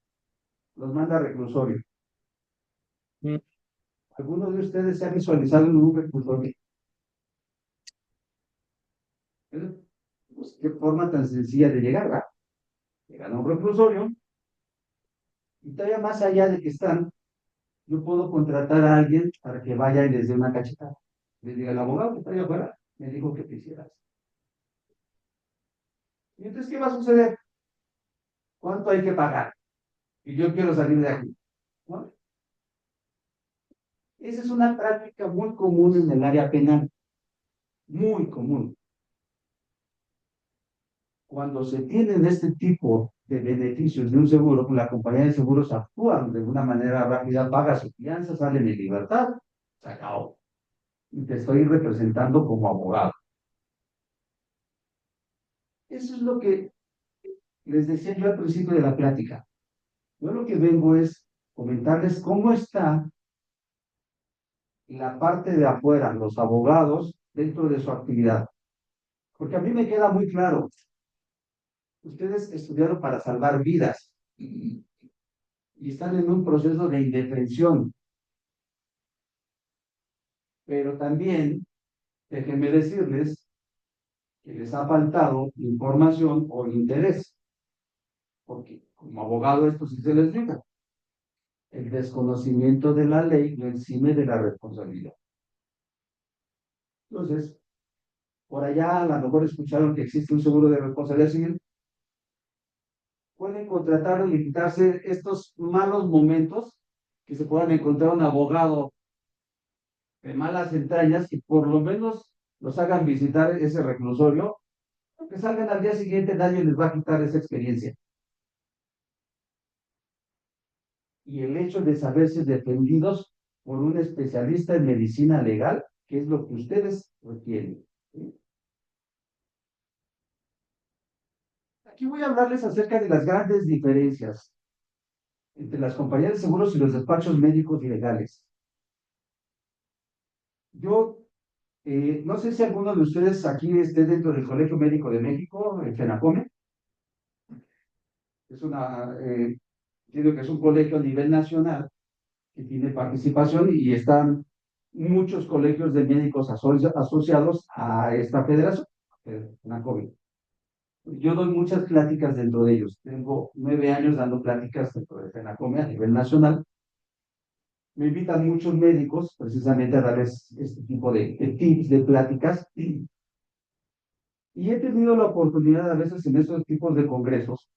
los manda a reclusorio. ¿Alguno de ustedes se ha visualizado en un reclusorio? Pues qué forma tan sencilla de llegar, ¿verdad? Llegan a un reclusorio y todavía más allá de que están, yo puedo contratar a alguien para que vaya y les dé una cachetada. Les diga, el abogado que está allá afuera me dijo que te hicieras. ¿Y entonces qué va a suceder? ¿Cuánto hay que pagar? Y yo quiero salir de aquí, ¿no? Esa es una práctica muy común en el área penal, muy común. Cuando se tienen este tipo de beneficios de un seguro, la compañía de seguros actúa de una manera rápida, paga su fianza, sale en libertad, se acabó. Y te estoy representando como abogado. Eso es lo que les decía yo al principio de la plática. Yo lo que vengo es comentarles cómo está la parte de afuera, los abogados, dentro de su actividad. Porque a mí me queda muy claro, ustedes estudiaron para salvar vidas y están en un proceso de indefensión. Pero también, déjenme decirles que les ha faltado información o interés, porque como abogado esto sí se les diga. El desconocimiento de la ley no exime de la responsabilidad. Entonces, por allá a lo mejor escucharon que existe un seguro de responsabilidad civil. Pueden contratar y evitarse estos malos momentos que se puedan encontrar un abogado de malas entrañas y por lo menos los hagan visitar ese reclusorio, que salgan al día siguiente, nadie les va a quitar esa experiencia. Y el hecho de saberse defendidos por un especialista en medicina legal, que es lo que ustedes requieren. ¿Sí? Aquí voy a hablarles acerca de las grandes diferencias entre las compañías de seguros y los despachos médicos legales. Yo no sé si alguno de ustedes aquí esté dentro del Colegio Médico de México, el FENACOME. Es entiendo que es un colegio a nivel nacional que tiene participación y están muchos colegios de médicos asociados a esta federación, FENACOME. Yo doy muchas pláticas dentro de ellos. Tengo 9 años dando pláticas dentro de FENACOME a nivel nacional. Me invitan muchos médicos precisamente a darles este tipo de tips, de pláticas. Y he tenido la oportunidad a veces en estos tipos de congresos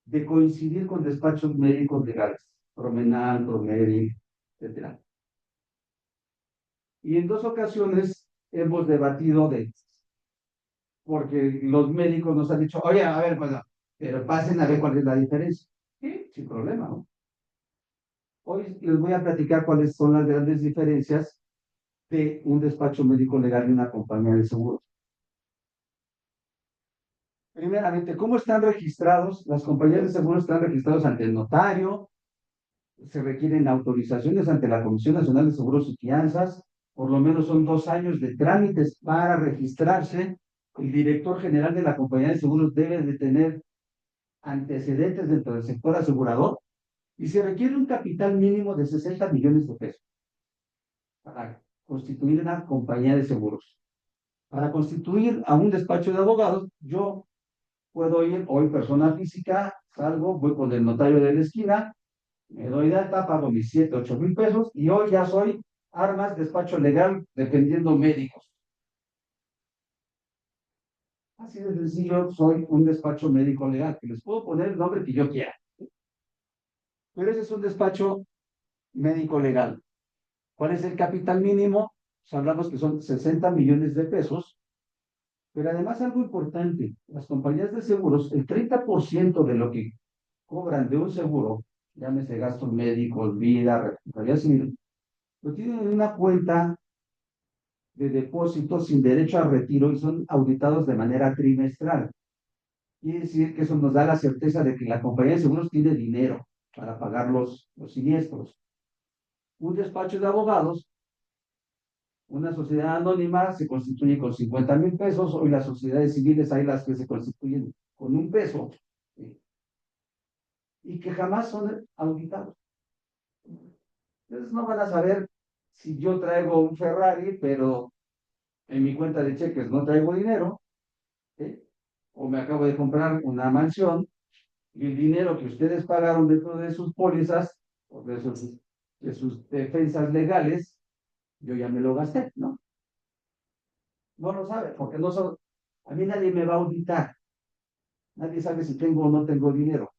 de coincidir con despachos médicos legales, Promenal, Promedic, etcétera. Y en 2 ocasiones hemos debatido porque los médicos nos han dicho, oye, a ver, bueno, pero pasen a ver cuál es la diferencia. Sí, sin problema, ¿no? Hoy les voy a platicar cuáles son las grandes diferencias de un despacho médico legal y una compañía de seguros. Primeramente, ¿cómo están registrados? Las compañías de seguros están registrados ante el notario, se requieren autorizaciones ante la Comisión Nacional de Seguros y Fianzas, por lo menos son 2 años de trámites para registrarse. El director general de la compañía de seguros debe de tener antecedentes dentro del sector asegurador y se requiere un capital mínimo de 60 millones de pesos para constituir una compañía de seguros. Para constituir a un despacho de abogados, yo puedo ir hoy persona física, salgo, voy con el notario de la esquina, me doy de alta, pago mis 7, 8 mil pesos y hoy ya soy armas, despacho legal, defendiendo médicos. Así de sencillo, soy un despacho médico legal, que les puedo poner el nombre que yo quiera. Pero ese es un despacho médico legal. ¿Cuál es el capital mínimo? Pues hablamos que son 60 millones de pesos. Pero además algo importante, las compañías de seguros, el 30% de lo que cobran de un seguro, llámese gastos médicos, vida, responsabilidad civil, lo tienen en una cuenta de depósito sin derecho a retiro y son auditados de manera trimestral. Quiere decir que eso nos da la certeza de que la compañía de seguros tiene dinero para pagar los siniestros. Un despacho de abogados, una sociedad anónima se constituye con 50 mil pesos, hoy las sociedades civiles hay las que se constituyen con 1 peso, ¿sí? Y que jamás son auditados. Entonces no van a saber si yo traigo un Ferrari, pero en mi cuenta de cheques no traigo dinero, ¿sí? O me acabo de comprar una mansión y el dinero que ustedes pagaron dentro de sus pólizas o de sus defensas legales, yo ya me lo gasté, ¿no? No lo sabe, porque no son, a mí nadie me va a auditar, nadie sabe si tengo o no tengo dinero.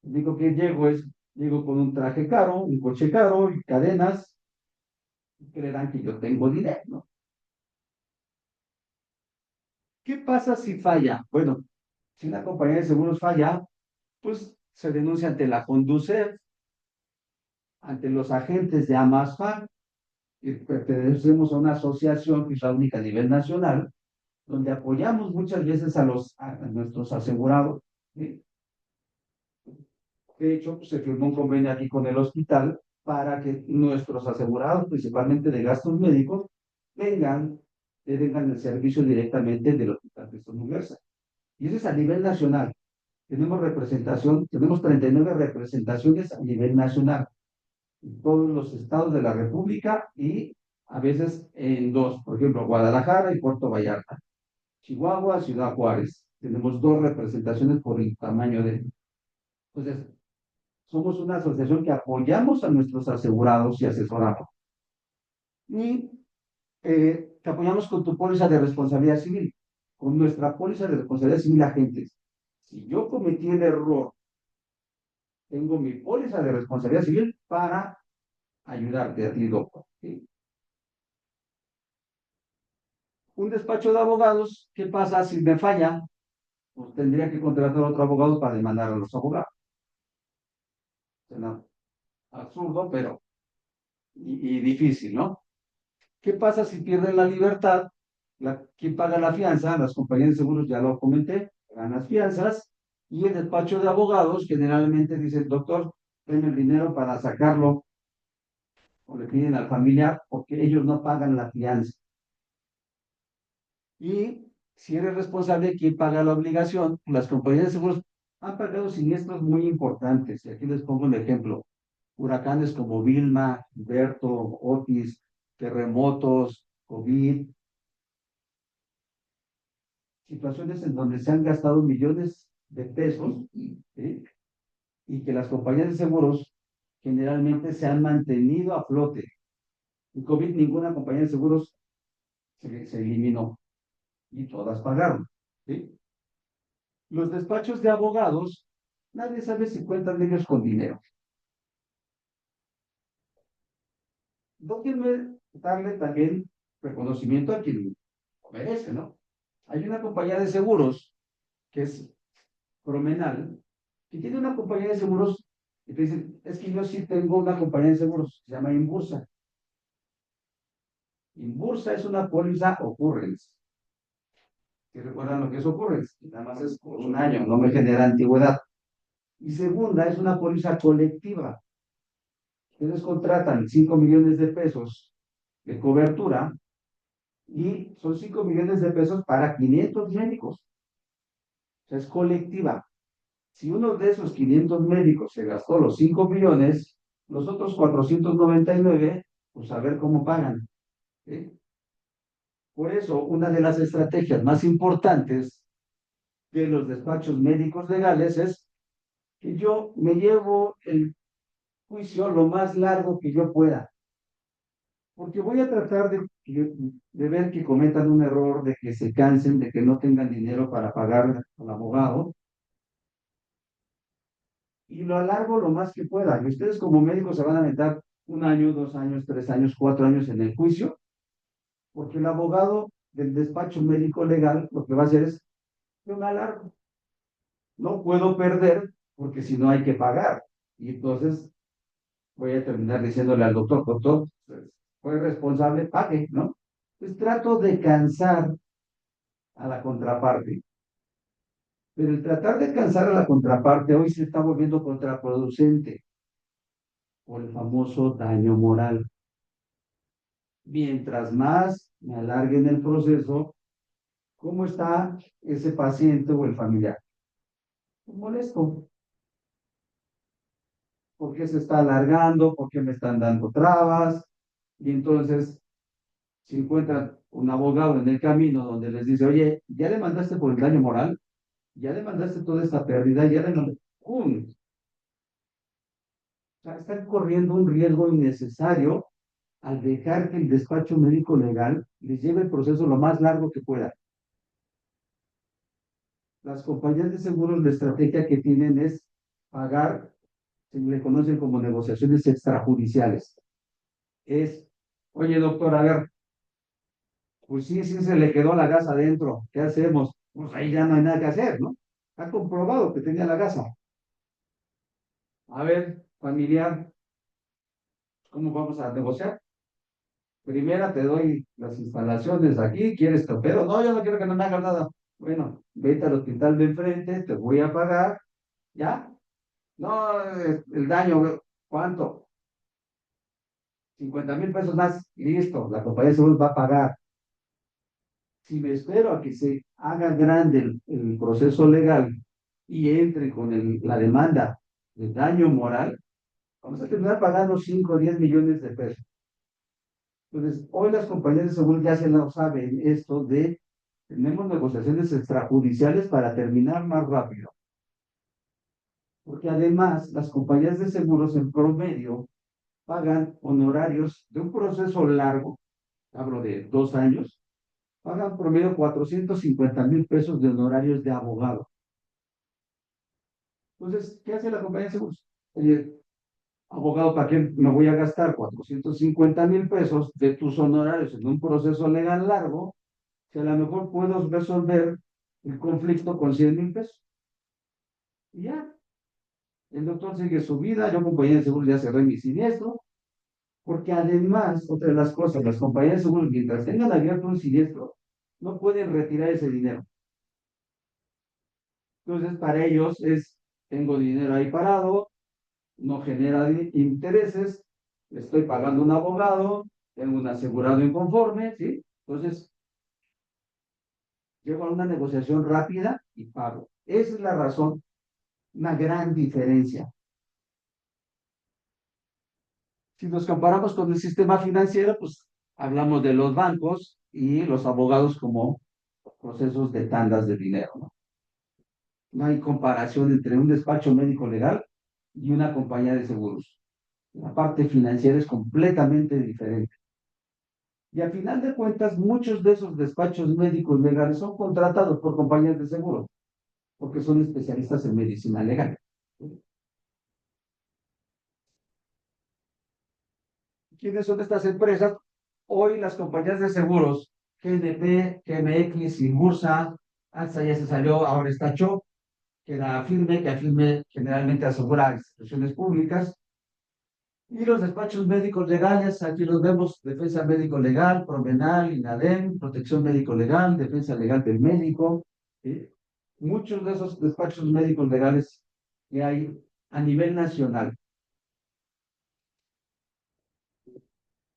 Lo único que llego con un traje caro, un coche caro y cadenas, y creerán que yo tengo dinero, ¿no? ¿Qué pasa si falla? Bueno, si una compañía de seguros falla, pues se denuncia ante la Conducef, ante los agentes de AMASFAC, y pertenecemos a una asociación que es la única a nivel nacional, donde apoyamos muchas veces a nuestros asegurados, ¿sí? De hecho, pues, se firmó un convenio aquí con el hospital para que nuestros asegurados, principalmente de gastos médicos, tengan el servicio directamente del Hospital Cristo Universal. Y eso es a nivel nacional. Tenemos representación, tenemos 39 representaciones a nivel nacional, en todos los estados de la República y a veces en dos, por ejemplo, Guadalajara y Puerto Vallarta, Chihuahua, Ciudad Juárez. Tenemos dos representaciones por el tamaño de... Entonces, somos una asociación que apoyamos a nuestros asegurados y asesoramos. Y te apoyamos con tu póliza de responsabilidad civil. Con nuestra póliza de responsabilidad civil, agentes. Si yo cometí el error, tengo mi póliza de responsabilidad civil para ayudarte a ti, doctor. ¿Sí? Un despacho de abogados, ¿qué pasa si me falla? Pues tendría que contratar a otro abogado para demandar a los abogados. Suena absurdo, pero y difícil, ¿no? ¿Qué pasa si pierden la libertad? ¿Quién paga la fianza? Las compañías de seguros, ya lo comenté, pagan las fianzas. Y el despacho de abogados generalmente dice, doctor, ten el dinero para sacarlo, o le piden al familiar, porque ellos no pagan la fianza. Y si eres responsable, ¿quién paga la obligación? Las compañías de seguros han pagado siniestros muy importantes. Y aquí les pongo un ejemplo. Huracanes como Vilma, Berto, Otis, terremotos, COVID, situaciones en donde se han gastado millones de pesos, ¿sí? Y que las compañías de seguros generalmente se han mantenido a flote. En COVID ninguna compañía de seguros se eliminó y todas pagaron. ¿Sí? Los despachos de abogados, nadie sabe si cuentan ellos con dinero. Déjenme darle también reconocimiento a quien lo merece, ¿no? Hay una compañía de seguros que es Promenal, que tiene una compañía de seguros y te dicen, es que yo sí tengo una compañía de seguros, se llama Inbursa. Inbursa es una póliza occurrence. ¿Sí recuerdan lo que es occurrence? Nada más es por un año, no me genera antigüedad. Y segunda, es una póliza colectiva. Ustedes contratan 5 millones de pesos de cobertura y son 5 millones de pesos para 500 médicos. O sea, es colectiva. Si uno de esos 500 médicos se gastó los 5 millones, los otros 499, pues a ver cómo pagan. ¿Sí? Por eso, una de las estrategias más importantes de los despachos médicos legales es que yo me llevo el juicio lo más largo que yo pueda. Porque voy a tratar de ver que cometan un error, de que se cansen, de que no tengan dinero para pagar al abogado. Y lo alargo lo más que pueda. Y ustedes como médicos se van a aventar 1 año, 2 años, 3 años, 4 años en el juicio, porque el abogado del despacho médico legal lo que va a hacer es, yo me alargo. No puedo perder porque si no hay que pagar. Y entonces voy a terminar diciéndole al doctor, doctor, pues, fue responsable, pague, ¿no? Pues trato de cansar a la contraparte. Pero el tratar de cansar a la contraparte hoy se está volviendo contraproducente por el famoso daño moral. Mientras más me alarguen el proceso, ¿cómo está ese paciente o el familiar? Pues molesto. ¿Por qué se está alargando? ¿Por qué me están dando trabas? Y entonces, si encuentran un abogado en el camino donde les dice, oye, ya le mandaste por el daño moral, ya le mandaste toda esta pérdida, ya le mandaste, ¡pum! O sea, están corriendo un riesgo innecesario al dejar que el despacho médico legal les lleve el proceso lo más largo que pueda. Las compañías de seguros, la estrategia que tienen es pagar, se le conocen como negociaciones extrajudiciales. Es, oye, doctor, a ver, pues sí, sí se le quedó la gasa adentro, ¿qué hacemos? Pues ahí ya no hay nada que hacer, ¿no? Está comprobado que tenía la gasa. A ver, familiar, ¿cómo vamos a negociar? Primera te doy las instalaciones aquí, ¿quieres torpedo? No, yo no quiero que no me hagas nada. Bueno, vete al hospital de enfrente, te voy a pagar, ¿ya? No, el daño, ¿cuánto? 50,000 pesos más, y listo, la compañía de seguros va a pagar. Si me espero a que se haga grande el proceso legal y entre con la demanda de daño moral, vamos a terminar pagando 5 o 10 millones de pesos. Entonces, hoy las compañías de seguros ya se lo saben esto de, tenemos negociaciones extrajudiciales para terminar más rápido. Porque además, las compañías de seguros en promedio pagan honorarios de un proceso largo, hablo de 2 años, pagan promedio 450,000 pesos de honorarios de abogado. Entonces, ¿qué hace la compañía de seguros? Oye, abogado, ¿para qué me voy a gastar 450,000 pesos de tus honorarios en un proceso legal largo si a lo mejor puedo resolver el conflicto con 100,000 pesos? Y ya, el doctor sigue su vida, yo compañía de seguros ya cerré mi siniestro, porque además, otra de las cosas, las compañías de seguros, mientras tengan abierto un siniestro, no pueden retirar ese dinero. Entonces, para ellos es, tengo dinero ahí parado, no genera intereses, le estoy pagando un abogado, tengo un asegurado inconforme, ¿sí? Entonces, llego a una negociación rápida y pago. Esa es la razón, una gran diferencia. Si nos comparamos con el sistema financiero, pues hablamos de los bancos y los abogados como procesos de tandas de dinero, ¿no? No hay comparación entre un despacho médico legal y una compañía de seguros. La parte financiera es completamente diferente. Y al final de cuentas, muchos de esos despachos médicos legales son contratados por compañías de seguros, porque son especialistas en medicina legal. ¿Quiénes son estas empresas? Hoy las compañías de seguros, GNP, GMX, Inbursa, AXA ya se salió, ahora está CHO, que era Firme, que a Firme generalmente asegura instituciones públicas. Y los despachos médicos legales, aquí los vemos, Defensa Médico Legal, Provenal, INADEM, Protección Médico Legal, Defensa Legal del Médico, ¿sí? Muchos de esos despachos médicos legales que hay a nivel nacional.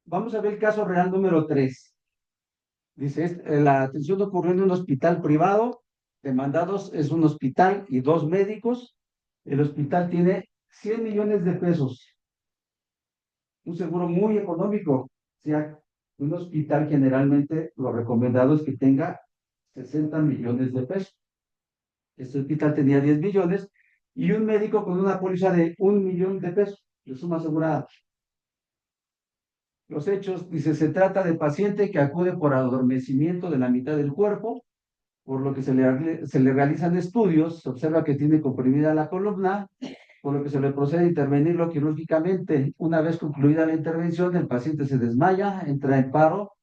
Vamos a ver el caso real número 3. Dice, la atención ocurrió en un hospital privado, demandados es un hospital y 2 médicos. El hospital tiene 100 millones de pesos. Un seguro muy económico. O sea, un hospital generalmente lo recomendado es que tenga 60 millones de pesos. Este hospital tenía 10 millones y un médico con una póliza de 1 millón de pesos de suma asegurada. Los hechos, dice, se trata de paciente que acude por adormecimiento de la mitad del cuerpo, por lo que se le realizan estudios, se observa que tiene comprimida la columna, por lo que se le procede a intervenirlo quirúrgicamente. Una vez concluida la intervención, el paciente se desmaya, entra en paro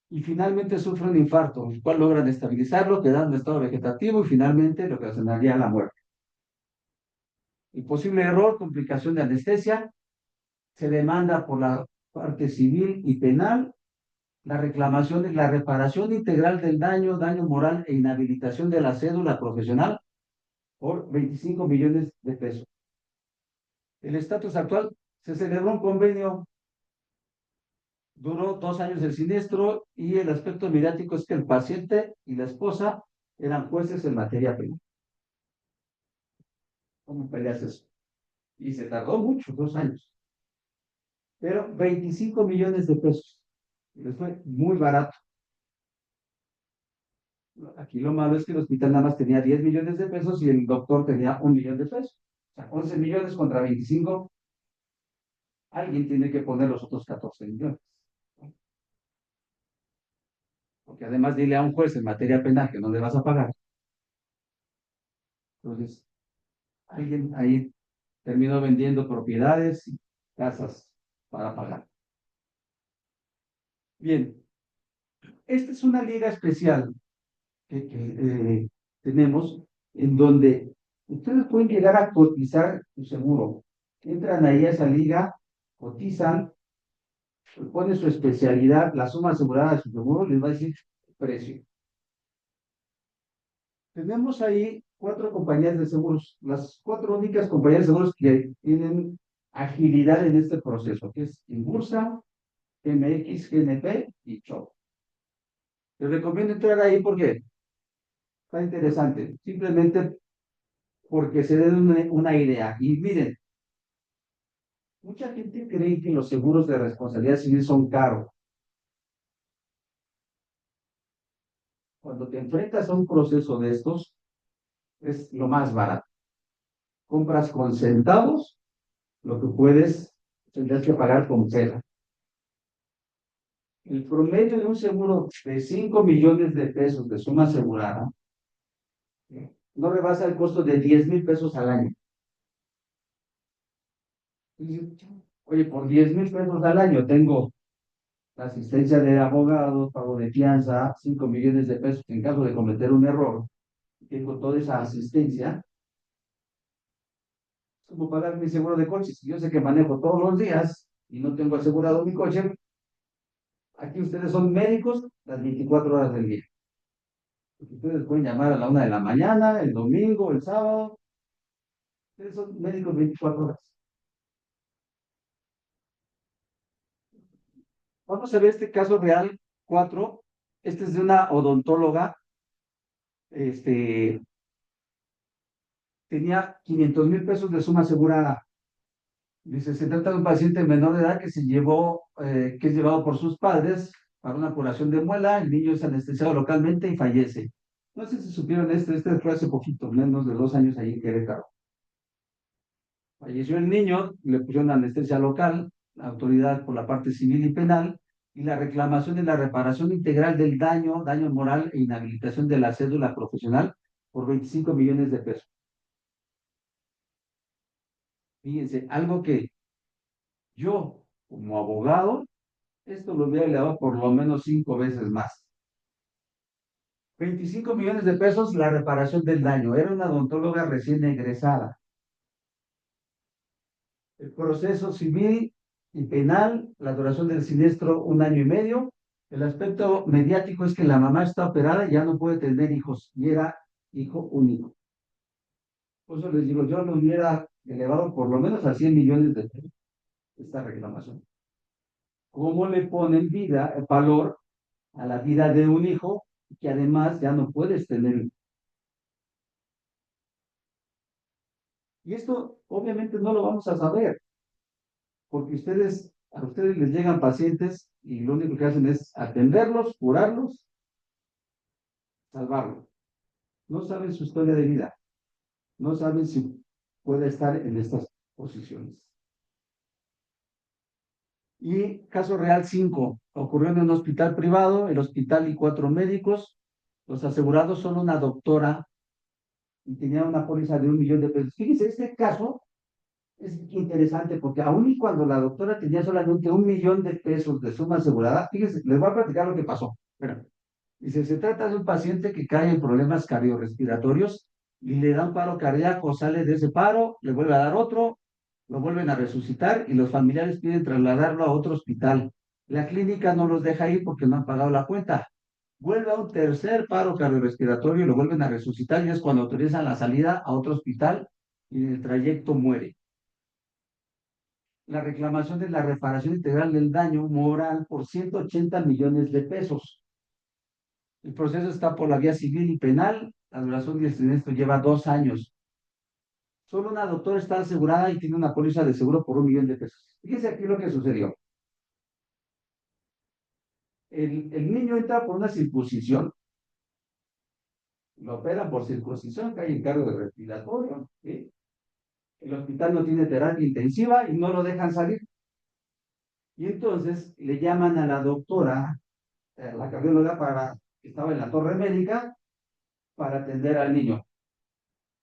y finalmente sufre un infarto, el cual logran estabilizarlo, quedando en estado vegetativo y finalmente lo que ocasionaría la muerte. El posible error, complicación de anestesia, se demanda por la parte civil y penal. La reclamación es la reparación integral del daño moral e inhabilitación de la cédula profesional por 25 millones de pesos. El estatus actual, se celebró un convenio, duró 2 años el siniestro y el aspecto mediático es que el paciente y la esposa eran jueces en materia penal. ¿Cómo peleas eso? Y se tardó mucho, 2 años. Pero 25 millones de pesos. Les fue muy barato. Aquí lo malo es que el hospital nada más tenía 10 millones de pesos y el doctor tenía 1 millón de pesos. O sea, 11 millones contra 25. Alguien tiene que poner los otros 14 millones. Porque además dile a un juez en materia penal que no le vas a pagar. Entonces, alguien ahí terminó vendiendo propiedades y casas para pagar. Bien, esta es una liga especial que tenemos en donde ustedes pueden llegar a cotizar su seguro. Entran ahí a esa liga, cotizan, ponen su especialidad, la suma asegurada de su seguro, les va a decir el precio. Tenemos ahí 4 compañías de seguros, las 4 únicas compañías de seguros que tienen agilidad en este proceso, que es Inbursa, MX, GNP y CHOP. Les recomiendo entrar ahí porque está interesante, simplemente porque se den una idea. Y miren, mucha gente cree que los seguros de responsabilidad civil son caros. Cuando te enfrentas a un proceso de estos, es lo más barato. Compras con centavos lo que tendrás que pagar con cera. El promedio de un seguro de 5 millones de pesos de suma asegurada no rebasa el costo de 10,000 pesos al año. Oye, por 10,000 pesos al año tengo la asistencia de abogados, pago de fianza, 5 millones de pesos en caso de cometer un error. Tengo toda esa asistencia. Es como pagar mi seguro de coche. Si yo sé que manejo todos los días y no tengo asegurado mi coche, aquí ustedes son médicos las 24 horas del día. Ustedes pueden llamar a la 1 de la mañana, el domingo, el sábado. Ustedes son médicos 24 horas. Vamos a ver este caso real 4. Este es de una odontóloga. Tenía 500,000 pesos de suma asegurada. Dice, se trata de un paciente menor de edad que que es llevado por sus padres para una curación de muela. El niño es anestesiado localmente y fallece. No sé si supieron este fue hace poquito, menos de 2 años ahí en Querétaro. Falleció el niño, le pusieron anestesia local, la autoridad por la parte civil y penal, y la reclamación de la reparación integral del daño moral e inhabilitación de la cédula profesional por 25 millones de pesos. Fíjense, algo que yo, como abogado, esto lo hubiera elevado por lo menos 5 veces más. 25 millones de pesos la reparación del daño. Era una odontóloga recién egresada. El proceso civil y penal, la duración del siniestro 1 año y medio. El aspecto mediático es que la mamá está operada y ya no puede tener hijos, y era hijo único. Por eso les digo, yo lo hubiera elevado por lo menos a 100 millones de pesos esta reclamación. ¿Cómo le ponen valor a la vida de un hijo que además ya no puedes tener? Y esto obviamente no lo vamos a saber, porque a ustedes les llegan pacientes y lo único que hacen es atenderlos, curarlos, salvarlos. No saben su historia de vida, no saben si puede estar en estas posiciones. Y caso real 5, ocurrió en un hospital privado, el hospital y 4 médicos. Los asegurados son una doctora y tenía una póliza de 1 millón de pesos. Fíjense, este caso es interesante porque aun y cuando la doctora tenía solamente 1 millón de pesos de suma asegurada, fíjense, les voy a platicar lo que pasó. Pero, dice, se trata de un paciente que cae en problemas cardiorrespiratorios y le da un paro cardíaco, sale de ese paro, le vuelve a dar otro, lo vuelven a resucitar y los familiares piden trasladarlo a otro hospital. La clínica no los deja ir porque no han pagado la cuenta. Vuelve a un tercer paro cardiorrespiratorio y lo vuelven a resucitar y es cuando autorizan la salida a otro hospital y en el trayecto muere. La reclamación de la reparación integral del daño moral por 180 millones de pesos. El proceso está por la vía civil y penal. La duración del siniestro lleva 2 años. Solo una doctora está asegurada y tiene una póliza de seguro por 1 millón de pesos. Fíjense aquí lo que sucedió. El niño entra por una circuncisión. Lo operan por circuncisión, cae en cargo de respiratorio. ¿Sí? El hospital no tiene terapia intensiva y no lo dejan salir. Y entonces le llaman a la doctora, la cardióloga, que estaba en la torre médica, para atender al niño.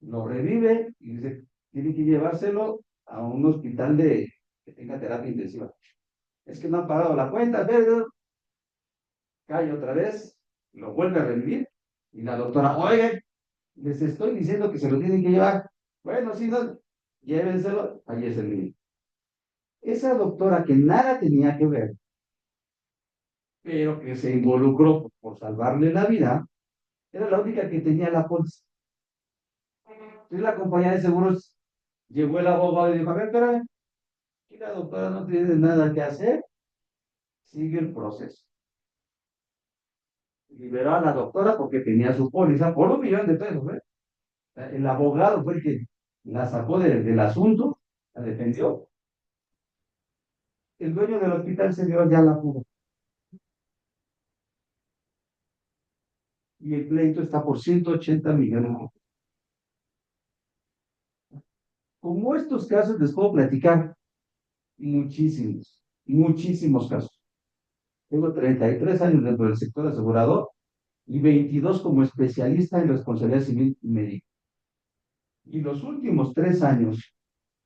Lo revive y dice, tiene que llevárselo a un hospital que tenga terapia intensiva. Es que no han pagado la cuenta, pero cae otra vez, lo vuelve a revivir, y la doctora, oye, les estoy diciendo que se lo tienen que llevar. Bueno, si no, llévenselo, ahí es el niño. Esa doctora que nada tenía que ver, pero que se involucró por salvarle la vida, era la única que tenía la póliza. Entonces la compañía de seguros llegó el abogado y dijo, a ver, espérame, aquí la doctora no tiene nada que hacer, sigue el proceso. Liberó a la doctora porque tenía su póliza por 1 millón de pesos, ¿eh? El abogado fue el que la sacó del asunto, la defendió. El dueño del hospital se dio ya la pudo. Y el pleito está por 180 millones. Como estos casos les puedo platicar muchísimos, muchísimos casos. Tengo 33 años dentro del sector asegurador y 22 como especialista en responsabilidad civil y médica. Y los últimos 3 años,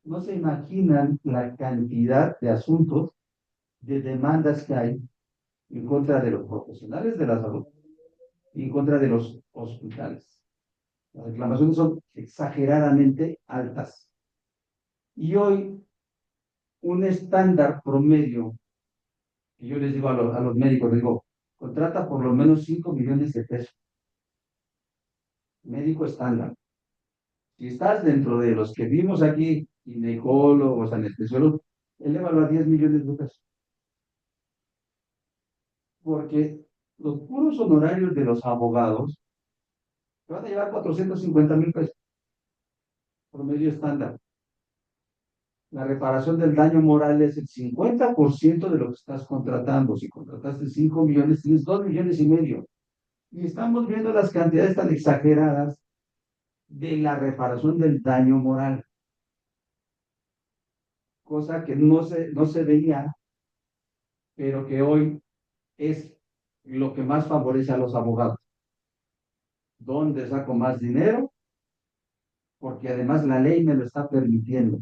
no se imaginan la cantidad de asuntos, de demandas que hay en contra de los profesionales de la salud y en contra de los hospitales. Las reclamaciones son exageradamente altas. Y hoy, un estándar promedio, que yo les digo a los médicos, les digo, contrata por lo menos 5 millones de pesos. Médico estándar. Si estás dentro de los que vimos aquí, ginecólogos, anestesiólogos, elévalo a 10 millones de pesos. Porque los puros honorarios de los abogados te van a llevar 450,000 pesos. Promedio estándar. La reparación del daño moral es el 50% de lo que estás contratando. Si contrataste 5 millones, tienes 2,5 millones. Y estamos viendo las cantidades tan exageradas de la reparación del daño moral. Cosa que no se veía, pero que hoy es lo que más favorece a los abogados. ¿Dónde saco más dinero? Porque además la ley me lo está permitiendo.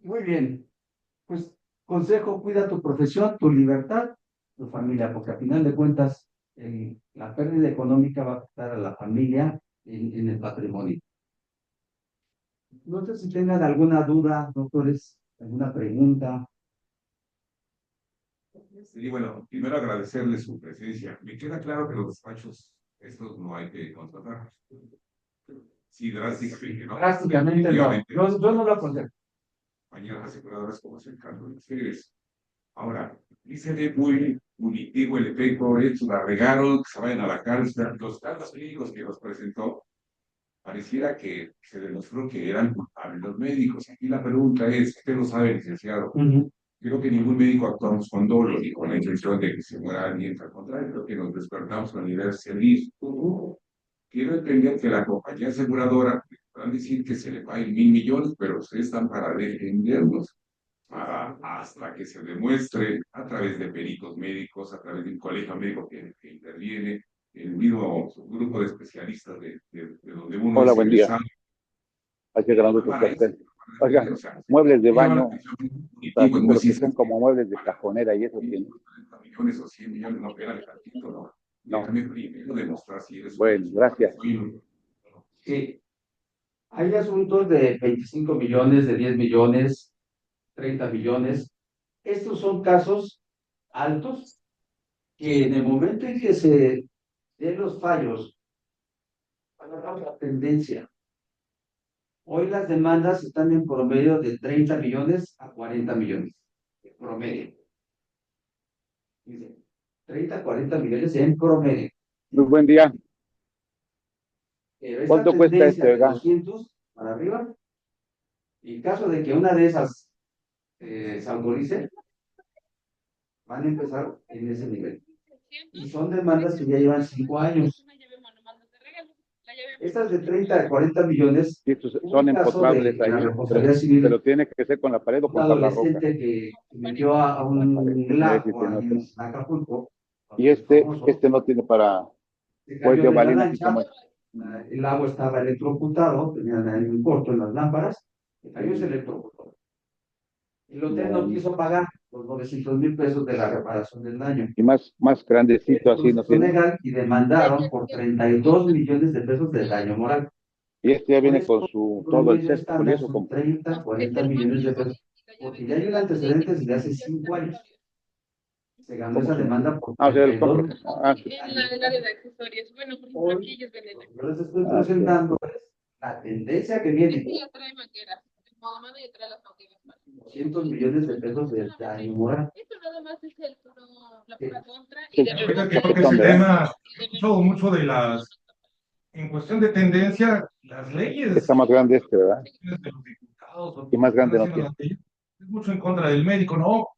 Muy bien, pues consejo, cuida tu profesión, tu libertad, tu familia, porque al final de cuentas la pérdida económica va a afectar a la familia en el patrimonio. No sé si tengan alguna duda, doctores, alguna pregunta. Sí, bueno, primero agradecerle su presencia. Me queda claro que los despachos, estos no hay que contratar. Sí, drásticamente, ¿no? Drásticamente no. Definitivamente. Yo no lo aconsejo. Mañana aseguradoras como se encargan de ustedes. Ahora, dice muy punitivo el efecto, la regaron, que se vayan a la cárcel. Los casos clínicos que nos presentó, pareciera que se demostró que eran culpables los médicos. Aquí la pregunta es, usted lo sabe, licenciado, creo que ningún médico actuamos con dolo ni con la intención de que se muera alguien, al contrario, creo que nos despertamos con la idea de servicio. Quiero entender que la compañía aseguradora puedan decir que se le paguen 1,000 millones, pero ustedes están para defenderlos hasta que se demuestre a través de peritos médicos, a través de un colegio médico que interviene, el mismo grupo de especialistas de donde uno Hola, es buen día. egresado. Hay que ganar otro Para cartel. eso, Oiga, o sea, muebles de llama la baño, atención punitivo, pero es muy que son sencillo. como muebles de cajonera y eso tiene. 30 millones o 100 millones, no, espérame tantito, ¿no? No. Déjame primero demostrar si eres Bueno, gracias. Sí. Hay asuntos de 25 millones, de 10 millones, 30 millones. Estos son casos altos que en el momento en que se den los fallos, van a dar una tendencia. Hoy las demandas están en promedio de 30 millones a 40 millones. En promedio. Dice, 30 a 40 millones en promedio. Muy buen día. Pero esta ¿Cuánto cuesta tendencia de oiga? 200 para arriba, en caso de que una de esas se autorice, van a empezar en ese nivel. Y son demandas que ya llevan 5 años. Estas de 30 a 40 millones, Sí, estos hubo son un caso empotrables de ahí, la responsabilidad civil, pero tiene que ser con la pared o un con tabla roca. adolescente que metió a un lago ahí en Acapulco, Y este famoso, no tiene para se pues cayó de de la balina, lancha, el agua estaba electrocutado, tenían ahí un corto en las lámparas, se cayó y se electrocutó. El hotel no quiso pagar los 900,000 pesos de la reparación del daño. y más grandecito así no Fue tiene. legal y demandaron por 32 millones de pesos de daño moral. Y este ya Por viene eso, con su todo el promedio set, por estándar eso son como 30, 40 millones de pesos. Porque ya hay un antecedente desde hace 5 años. Se ganó esa demanda por o sea, los 32 compro. millones. Sí. En el área de accesorios. Bueno, por ejemplo, aquí ellos venden. Yo les estoy presentando la tendencia que viene. Este ya trae manguera. modo mano y detrás las motivas. 200 millones de pesos de daño moral. Esto nada más es el puro, la pura contra Sí. y de Ahorita repente creo que ese tema, mucho de las, en cuestión de tendencia, las leyes Está más grande este, ¿verdad? de los diputados, o Y más grande no están haciendo las leyes, es mucho en contra del médico, ¿no?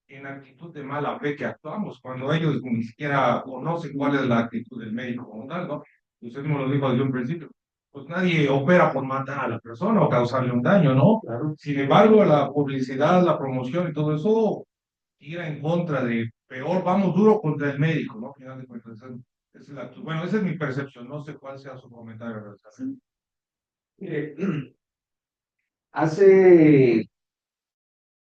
En actitud de mala fe que actuamos, cuando ellos ni siquiera conocen cuál es la actitud del médico como tal, ¿no? Usted me lo dijo desde un principio. Pues nadie opera por matar a la persona o causarle un daño, ¿no? Claro. Sin embargo, la publicidad, la promoción y todo eso tira en contra de, peor, vamos duro contra el médico, ¿no? Al final de cuentas, esa es la actitud. Bueno, esa es mi percepción, no sé cuál sea su comentario. Mire, hace